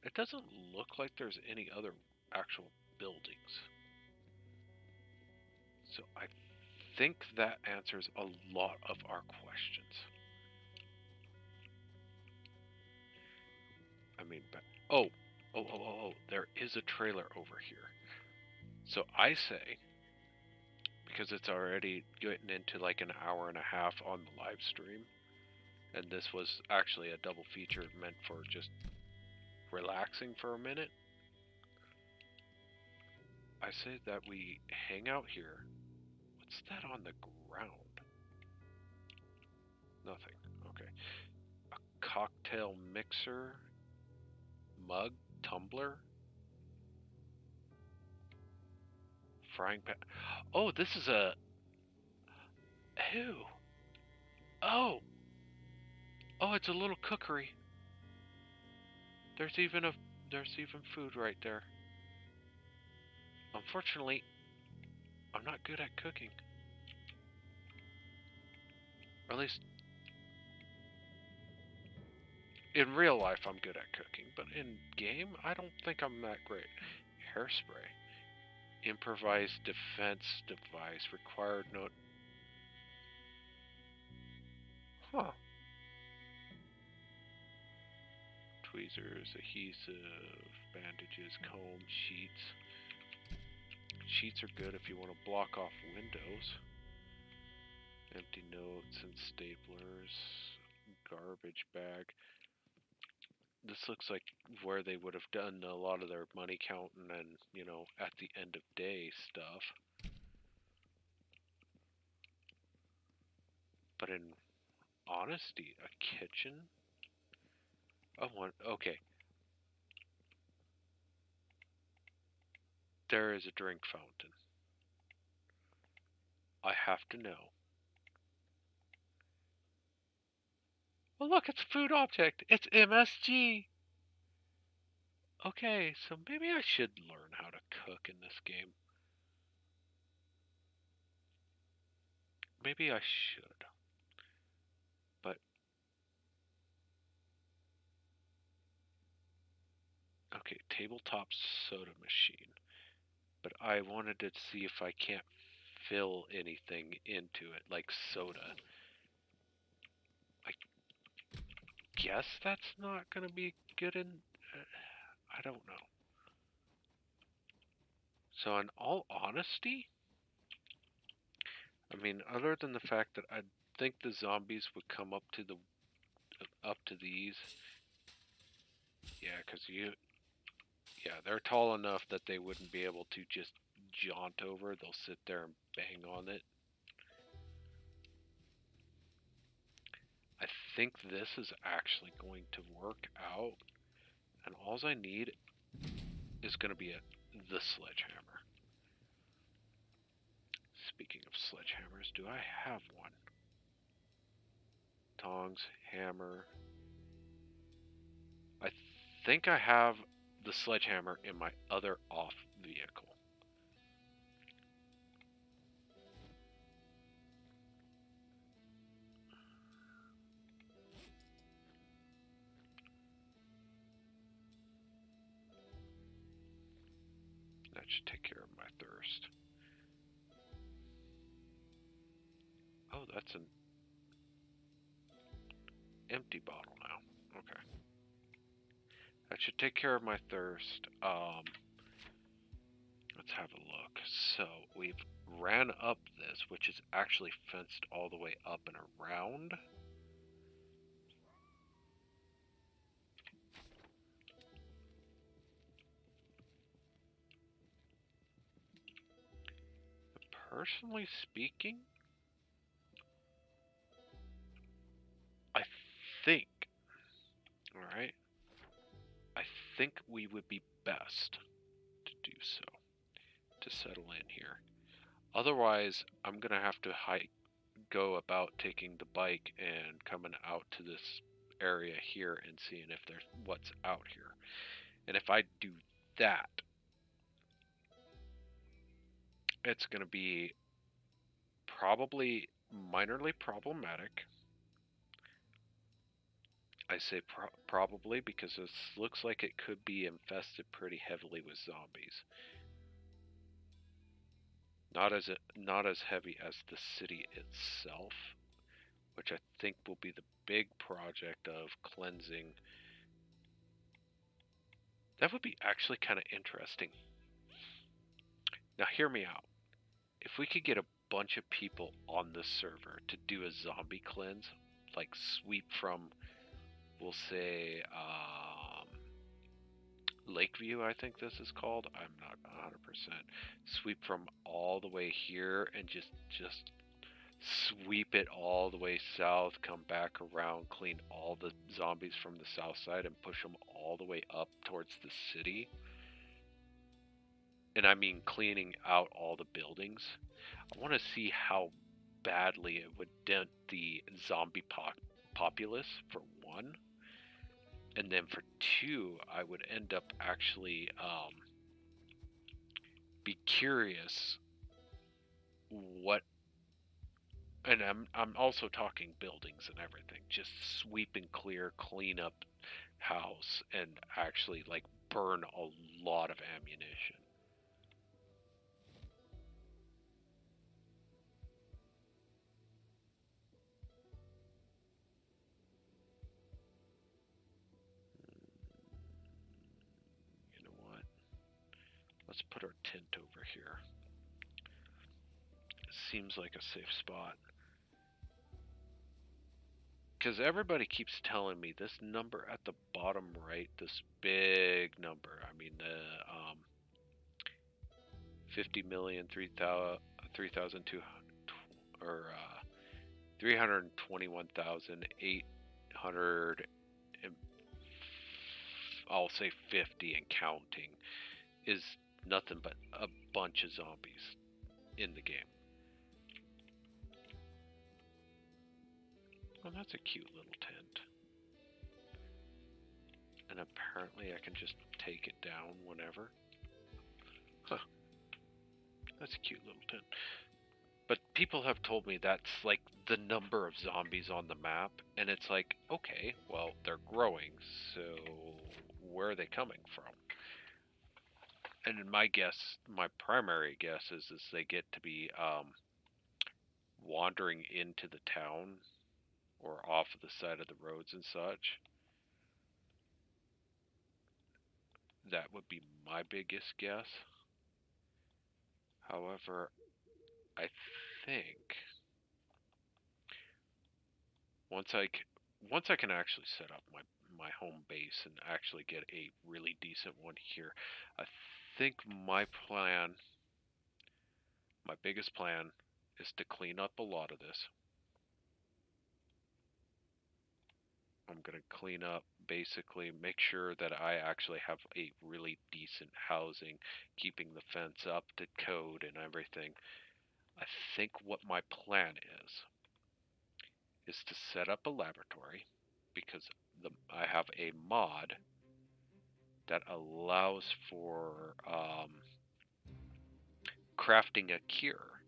It doesn't look like there's any other actual buildings. So I think that answers a lot of our questions. I mean, oh, Oh, there is a trailer over here. So I say, because it's already getting into like an hour and a half on the live stream, and this was actually a double feature meant for just relaxing for a minute, I say that we hang out here. What's that on the ground? Nothing. Okay. A cocktail mixer, mug, tumbler, frying pan. Oh, this is a. Ew. Oh. Oh, it's a little cookery. There's even food right there. Unfortunately, I'm not good at cooking. Or at least in real life I'm good at cooking, but in game I don't think I'm that great. Hairspray. Improvised defense device. Required note. Huh. Tweezers, adhesive, bandages, comb, sheets. Sheets are good if you want to block off windows. Empty notes and staplers. Garbage bag. This looks like where they would have done a lot of their money counting and, you know, at the end of day stuff. But in honesty, a kitchen? Okay. There is a drink fountain. I have to know. Well, look, it's a food object. It's MSG. Okay, so maybe I should learn how to cook in this game. Maybe I should. But, okay, tabletop soda machine. But I wanted to see if I can't fill anything into it, like soda. I guess that's not going to be good in... I don't know. So in all honesty, I mean, other than the fact that I think the zombies would come up to these. Yeah, because they're tall enough that they wouldn't be able to just jaunt over. They'll sit there and bang on it. I think this is actually going to work out, and all I need is going to be the sledgehammer. Speaking of sledgehammers, do I have one? Tongs, hammer. I think I have the sledgehammer in my other off vehicle. That should take care of my thirst. Oh, that's an empty bottle now. Okay. That should take care of my thirst. Let's have a look. So we've ran up this, which is actually fenced all the way up and around. Personally speaking, I think, alright, I think we would be best to do so, to settle in here. Otherwise, I'm going to have to go about taking the bike and coming out to this area here and seeing if there's what's out here. And if I do that, it's going to be probably minorly problematic. I say probably because this looks like it could be infested pretty heavily with zombies. Not as heavy as the city itself, which I think will be the big project of cleansing That would be actually kind of interesting. Now, hear me out. If we could get a bunch of people on this server to do a zombie cleanse, like sweep from, we'll say, Lakeview, I think this is called. I'm not 100%. Sweep from all the way here and just sweep it all the way south, come back around, clean all the zombies from the south side, and push them all the way up towards the city. And I mean cleaning out all the buildings. I want to see how badly it would dent the zombie populace, for one. And then for two, I would end up actually be curious what, and I'm also talking buildings and everything, just sweep and clear, clean up house, and actually like burn a lot of ammunition. You know what? Let's put our tent over here. It seems like a safe spot. Because everybody keeps telling me this number at the bottom right, this big number. I mean, the 50 million, 3,200, or 321,800, I'll say 50 and counting, is nothing but a bunch of zombies in the game. Oh, that's a cute little tent. And apparently I can just take it down whenever. Huh. That's a cute little tent. But people have told me that's like the number of zombies on the map, and it's like, okay, well, they're growing, so where are they coming from? And in my guess, my primary guess is they get to be wandering into the town or off of the side of the roads and such. That would be my biggest guess. However, I think once I can actually set up my home base and actually get a really decent one here, I think my biggest plan, is to clean up a lot of this. I'm going to clean up, basically make sure that I actually have a really decent housing, keeping the fence up to code and everything. I think what my plan is to set up a laboratory, because I have a mod that allows for crafting a cure.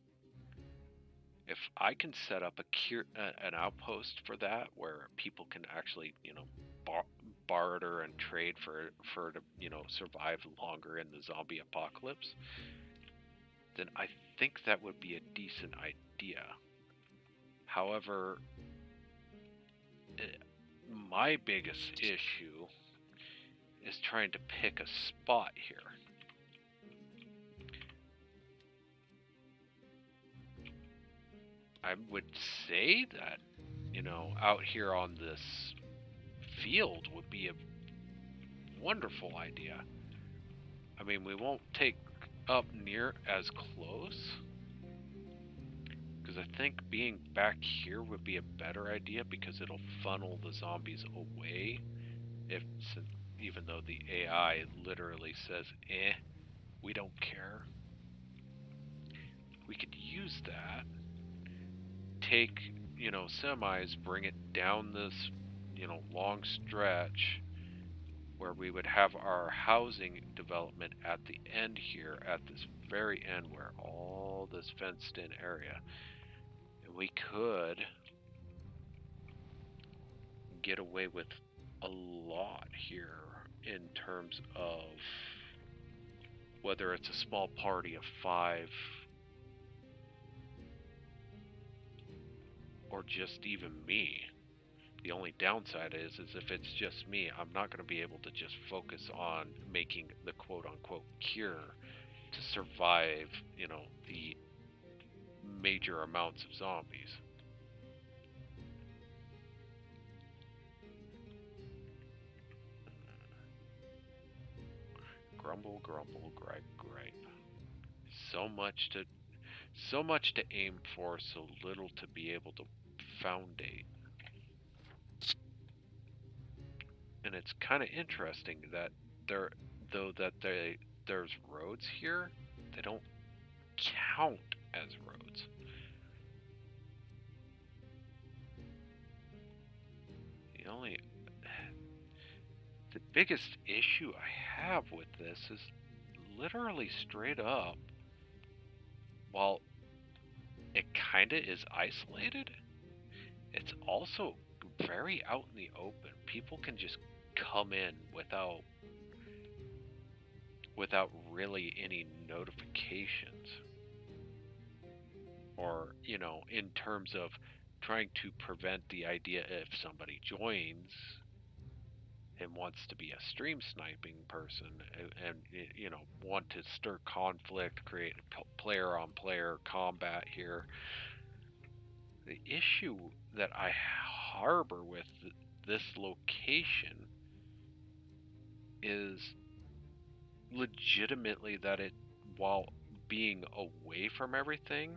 If I can set up an outpost for that, where people can actually, barter and trade for to survive longer in the zombie apocalypse, then I think that would be a decent idea. However, my biggest issue is trying to pick a spot here. I would say that, out here on this field would be a wonderful idea. I mean, we won't take up near as close, because I think being back here would be a better idea, because it'll funnel the zombies away. Even though the AI literally says, we don't care. We could use that, take, semis, bring it down this, long stretch, where we would have our housing development at the end here, at this very end, where all this fenced in area. And we could get away with a lot here in terms of whether it's a small party of 5 or just even me. The only downside is if it's just me, I'm not going to be able to just focus on making the quote-unquote cure to survive, the major amounts of zombies. Grumble, grumble, gripe, gripe. So much to aim for, so little to be able to foundate. And it's kind of interesting that there's roads here, they don't count as roads. The biggest issue I have with this is literally straight up, while it kind of is isolated, it's also very out in the open. People can just come in without really any notifications, or in terms of trying to prevent the idea if somebody joins and wants to be a stream sniping person, and want to stir conflict, create player on player combat here. The issue that I harbor with this location is legitimately that while being away from everything,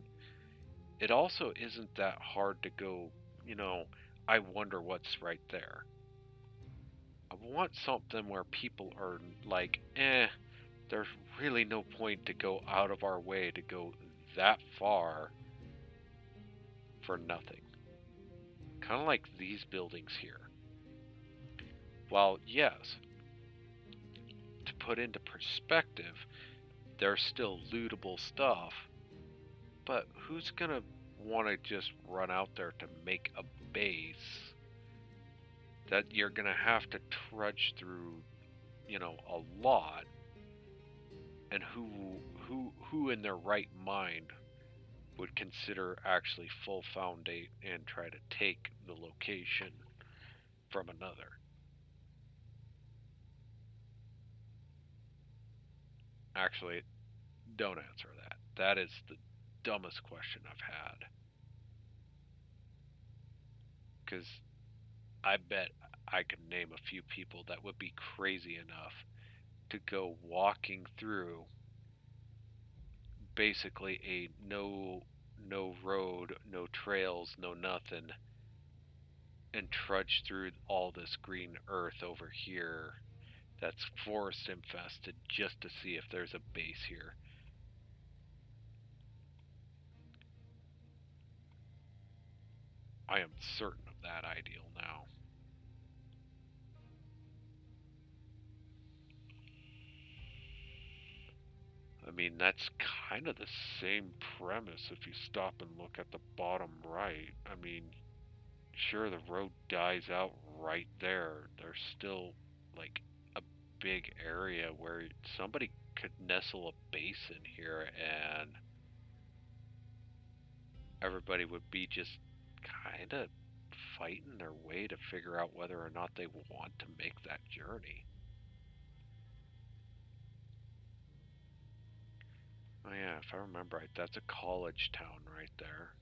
it also isn't that hard to go, I wonder what's right there. I want something where people are like, there's really no point to go out of our way to go that far for nothing. Kind of like these buildings here. While, yes, to put into perspective, there's still lootable stuff, but who's gonna want to just run out there to make a base that you're gonna have to trudge through, a lot? And who in their right mind would consider actually full foundate and try to take the location from another? Actually, don't answer that. That is the dumbest question I've had. Because I bet I could name a few people that would be crazy enough to go walking through basically a no road, no trails, no nothing, and trudge through all this green earth over here that's forest infested just to see if there's a base here. I am certain of that ideal now. I mean, that's kind of the same premise if you stop and look at the bottom right. I mean, sure, the road dies out right there. There's still, like, a big area where somebody could nestle a base in here and everybody would be just kind of fighting their way to figure out whether or not they want to make that journey. Oh yeah, if I remember right, that's a college town right there.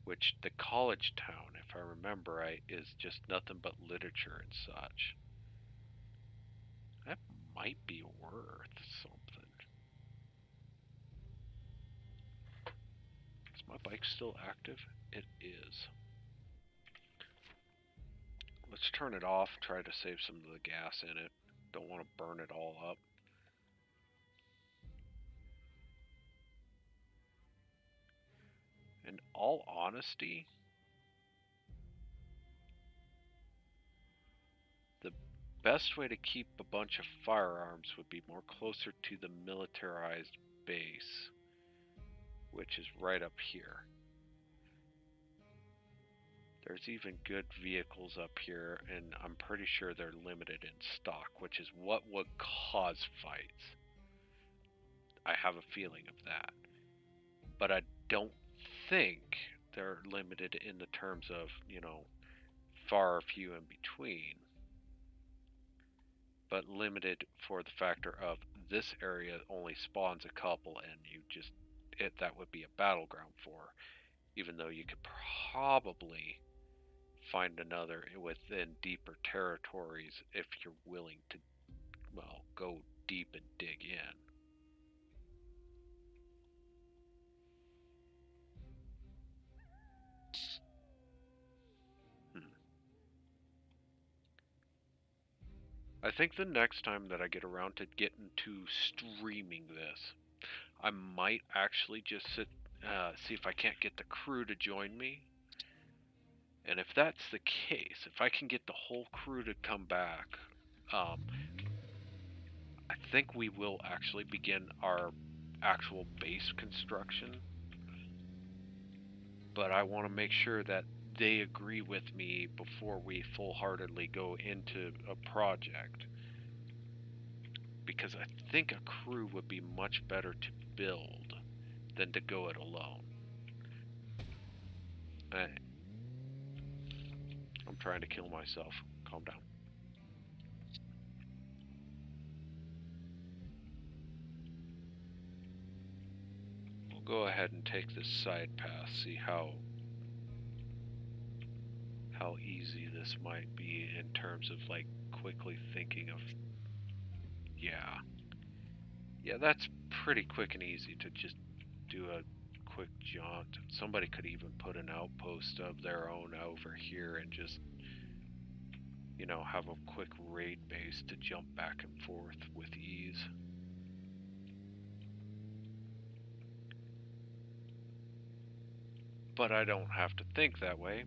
Which the college town, if I remember right, is just nothing but literature and such. That might be worth something. Is my bike still active? It is. Let's turn it off, try to save some of the gas in it. Don't want to burn it all up. In all honesty, the best way to keep a bunch of firearms would be more closer to the militarized base, which is right up here. There's even good vehicles up here, and I'm pretty sure they're limited in stock, which is what would cause fights. I have a feeling of that. But I don't think they're limited in the terms of, far few in between, but limited for the factor of this area only spawns a couple, and you just that would be a battleground for, even though you could probably find another within deeper territories if you're willing to, well, go deep and dig in. I think the next time that I get around to getting to streaming this, I might actually just see if I can't get the crew to join me. And if that's the case, if I can get the whole crew to come back, I think we will actually begin our actual base construction. But I want to make sure that they agree with me before we full-heartedly go into a project. Because I think a crew would be much better to build than to go it alone. I'm trying to kill myself. Calm down. We'll go ahead and take this side path, see how easy this might be in terms of like quickly thinking of, yeah, that's pretty quick and easy to just do a quick jaunt. Somebody could even put an outpost of their own over here and just, you know, have a quick raid base to jump back and forth with ease. But I don't have to think that way.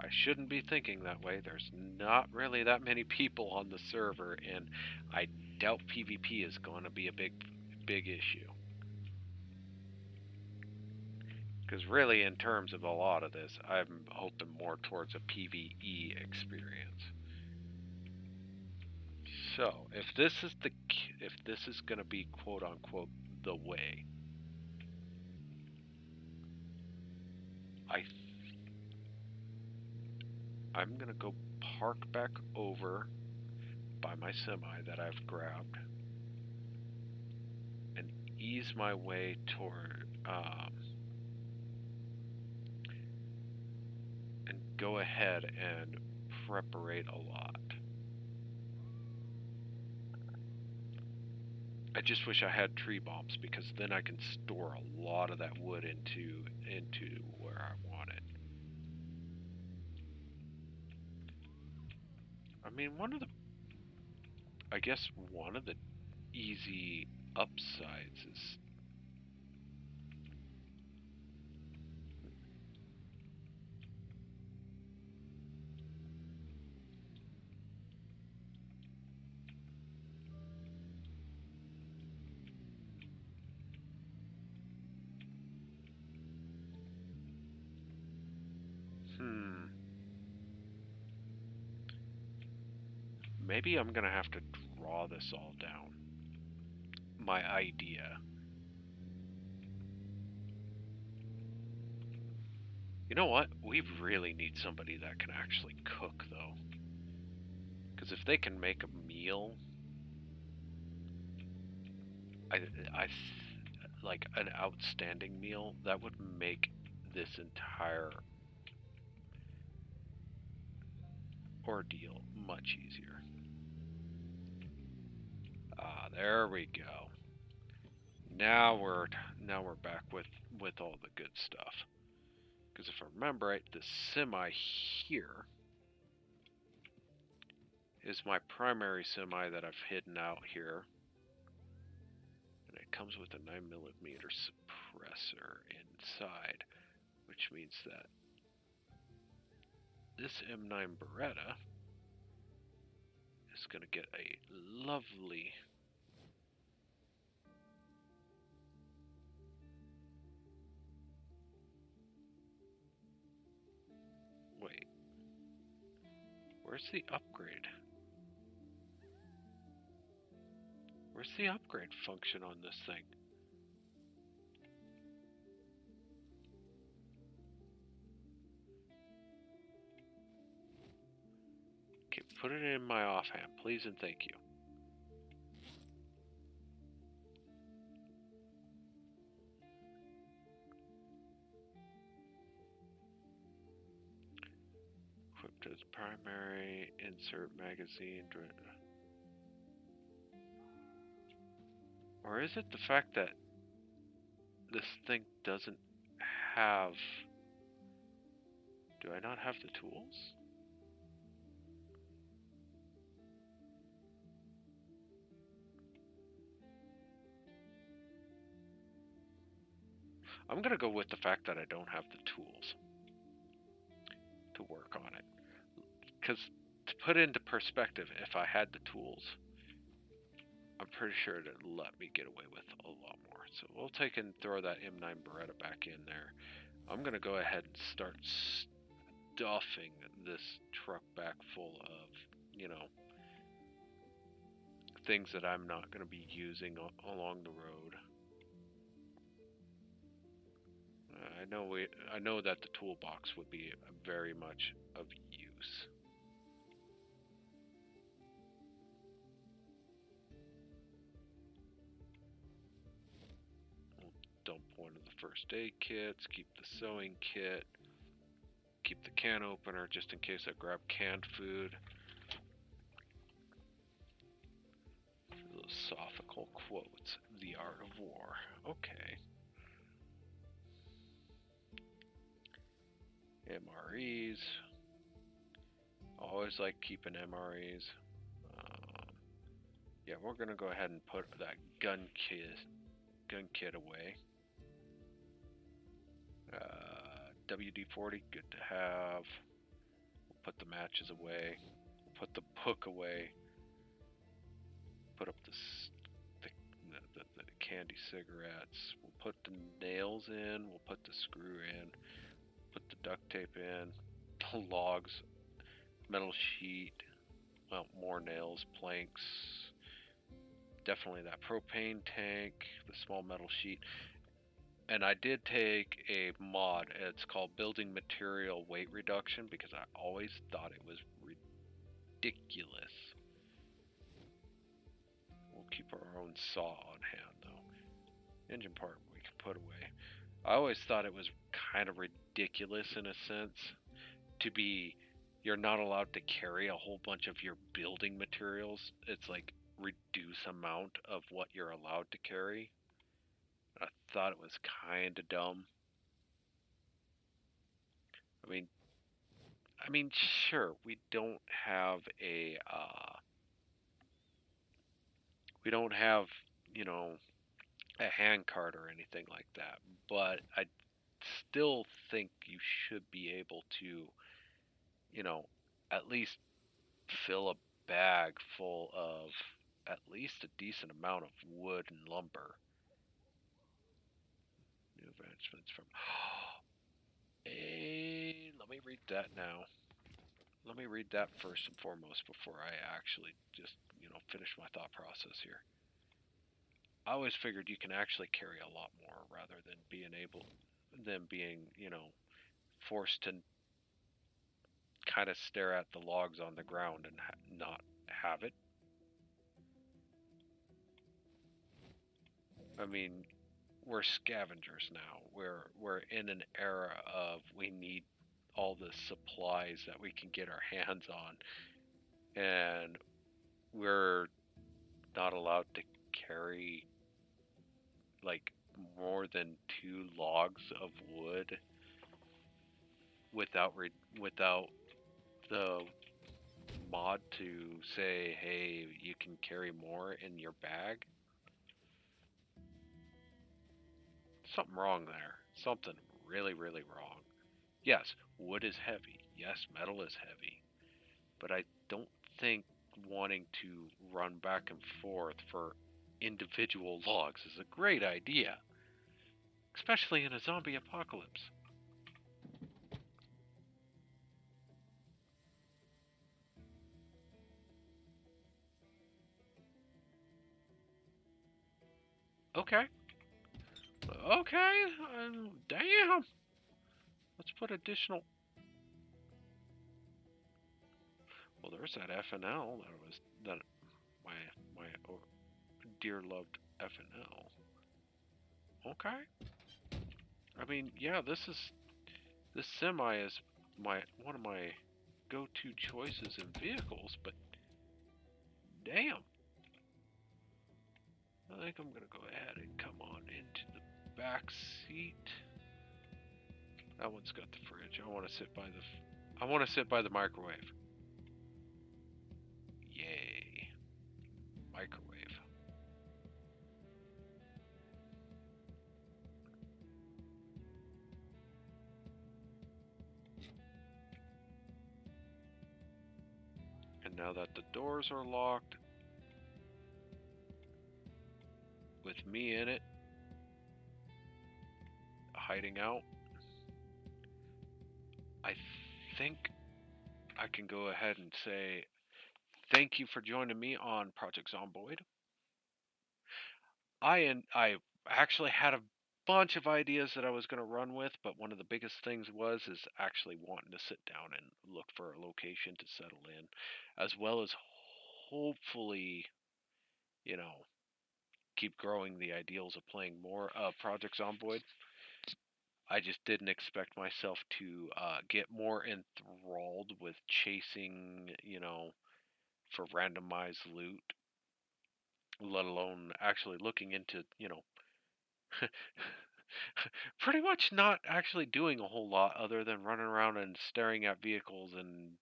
I shouldn't be thinking that way. There's not really that many people on the server, and I doubt PvP is going to be a big issue. Because really, in terms of a lot of this, I'm hoping more towards a PvE experience. So, if this is going to be quote unquote the way, I'm going to go park back over by my semi that I've grabbed and ease my way toward and go ahead and preparate a lot. I just wish I had tree bombs, because then I can store a lot of that wood into where I want it. I mean, I guess one of the easy upsides is maybe I'm gonna have to draw this all down. My idea. You know what? We really need somebody that can actually cook, though. Because if they can make a meal, like an outstanding meal, that would make this entire ordeal much easier. There we go. Now we're back with all the good stuff. Because if I remember right, the semi here is my primary semi that I've hidden out here. And it comes with a 9mm suppressor inside, which means that this M9 Beretta is going to get a lovely wait. Where's the upgrade? Where's the upgrade function on this thing? Put it in my offhand, please and thank you. Equipped as primary, insert magazine. Or is it the fact that this thing doesn't have... Do I not have the tools? I'm gonna go with the fact that I don't have the tools to work on it. Because to put into perspective, if I had the tools, I'm pretty sure it'd let me get away with a lot more. So we'll take and throw that M9 Beretta back in there. I'm gonna go ahead and start stuffing this truck back full of, you know, things that I'm not gonna be using along the road. I know that the toolbox would be very much of use. We'll dump one of the first aid kits, keep the sewing kit, keep the can opener just in case I grab canned food. Philosophical quotes, the art of war. Okay. MREs. Always like keeping MREs. Yeah, we're gonna go ahead and put that gun kit away. WD-40, good to have. We'll put the matches away. We'll put the book away. Put up the candy cigarettes. We'll put the nails in. We'll put the screw in. Put the duct tape in. The logs. Metal sheet. Well, more nails. Planks. Definitely that propane tank. The small metal sheet. And I did take a mod. It's called Building Material Weight Reduction because I always thought it was ridiculous. We'll keep our own saw on hand though. Engine part we can put away. I always thought it was kind of ridiculous in a sense to be, you're not allowed to carry a whole bunch of your building materials. It's like reduce amount of what you're allowed to carry. I thought it was kind of dumb. I mean, sure, we don't have you know, a hand cart or anything like that, but I still think you should be able to, you know, at least fill a bag full of at least a decent amount of wood and lumber. New advancements from... Hey, let me read that now. Let me read that first and foremost before I actually just, you know, finish my thought process here. I always figured you can actually carry a lot more rather than being, you know, forced to kind of stare at the logs on the ground and not have it. I mean, we're scavengers now. We're in an era of we need all the supplies that we can get our hands on, and we're not allowed to carry like more than 2 logs of wood without the mod to say, hey, you can carry more in your bag. Something wrong there. Something really, really wrong. Yes, wood is heavy. Yes, metal is heavy. But I don't think wanting to run back and forth for individual logs is a great idea, especially in a zombie apocalypse. Okay. Okay. Damn. Let's put additional... Well, there's that FNL that my my dear loved FNL. Okay. I mean, yeah, this semi is my one of my go-to choices in vehicles, but damn, I think I'm gonna go ahead and come on into the back seat. That one's got the fridge. I want to sit by the microwave. Yay, microwave. And now that the doors are locked, with me in it, hiding out, I think I can go ahead and say thank you for joining me on Project Zomboid. I actually had a bunch of ideas that I was going to run with, but one of the biggest things is actually wanting to sit down and look for a location to settle in, as well as hopefully, you know, keep growing the ideals of playing more Project Zomboid. I just didn't expect myself to get more enthralled with chasing, for randomized loot, let alone actually looking into, pretty much not actually doing a whole lot other than running around and staring at vehicles and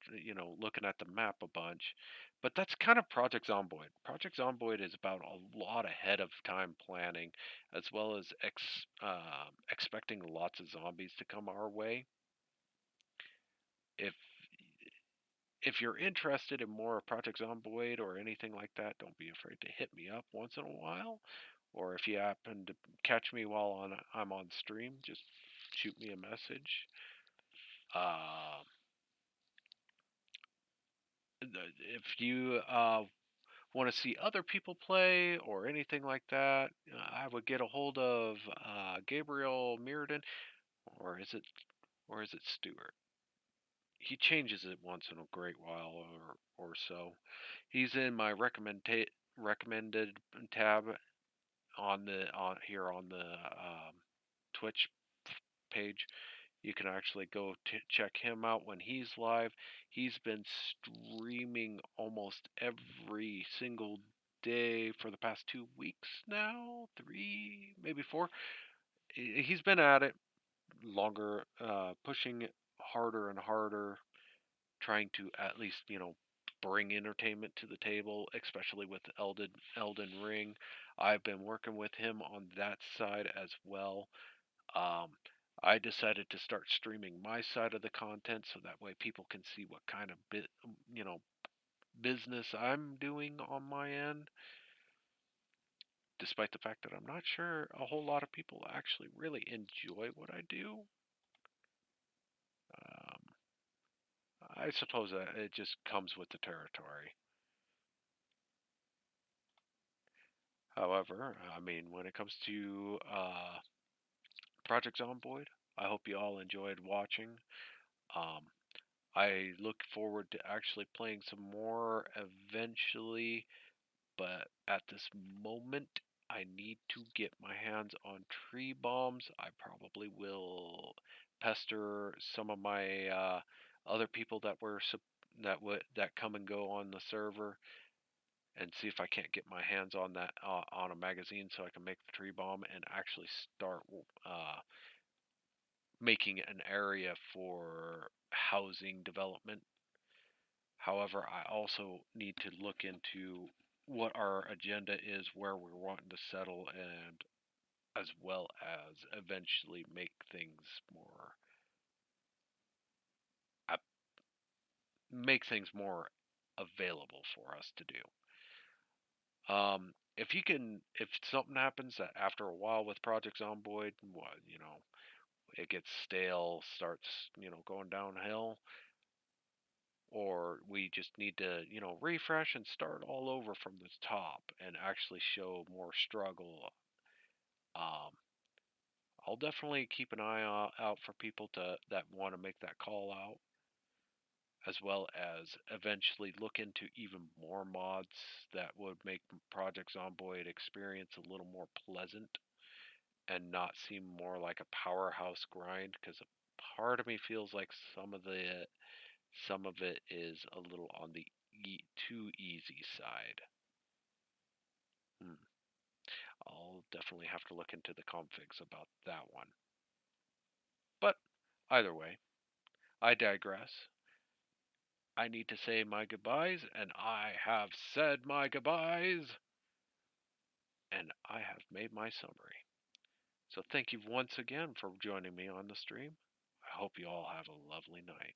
looking at the map a bunch. But that's kind of Project Zomboid. Project Zomboid is about a lot ahead of time planning, as well as expecting lots of zombies to come our way. If if you're interested in more of Project Zomboid or anything like that, don't be afraid to hit me up once in a while. Or if you happen to catch me while I'm on stream, just shoot me a message. Uh, if you want to see other people play or anything like that, I would get a hold of Gabriel Mirrodin, or is it Stewart? He changes it once in a great while or so. He's in my recommended tab on here on the Twitch page. You can actually go check him out when he's live. He's been streaming almost every single day for the past 2 weeks now, three, maybe four. He's been at it longer, pushing it harder and harder, trying to at least bring entertainment to the table, especially with Elden Ring. I've been working with him on that side as well. Um, I decided to start streaming my side of the content so that way people can see what kind of business I'm doing on my end. Despite the fact that I'm not sure a whole lot of people actually really enjoy what I do. Um, I suppose that it just comes with the territory. However, I mean, when it comes to Project Zomboid, I hope you all enjoyed watching. Um, I look forward to actually playing some more eventually, but at this moment, I need to get my hands on tree bombs. I probably will pester some of my other people that come and go on the server and see if I can't get my hands on that on a magazine so I can make the tree bomb and actually start making an area for housing development. However, I also need to look into what our agenda is, where we're wanting to settle, and as well as eventually make things uh, more available for us to do. If something happens that after a while with Project Zomboid, it gets stale, starts, going downhill, or we just need to, refresh and start all over from the top and actually show more struggle, um, I'll definitely keep an eye out for people that want to make that call out, as well as eventually look into even more mods that would make Project Zomboid experience a little more pleasant and not seem more like a powerhouse grind, because a part of me feels like some of it is a little on the too easy side. Hmm. I'll definitely have to look into the configs about that one. But either way, I digress. I need to say my goodbyes, and I have said my goodbyes, and I have made my summary. So thank you once again for joining me on the stream. I hope you all have a lovely night.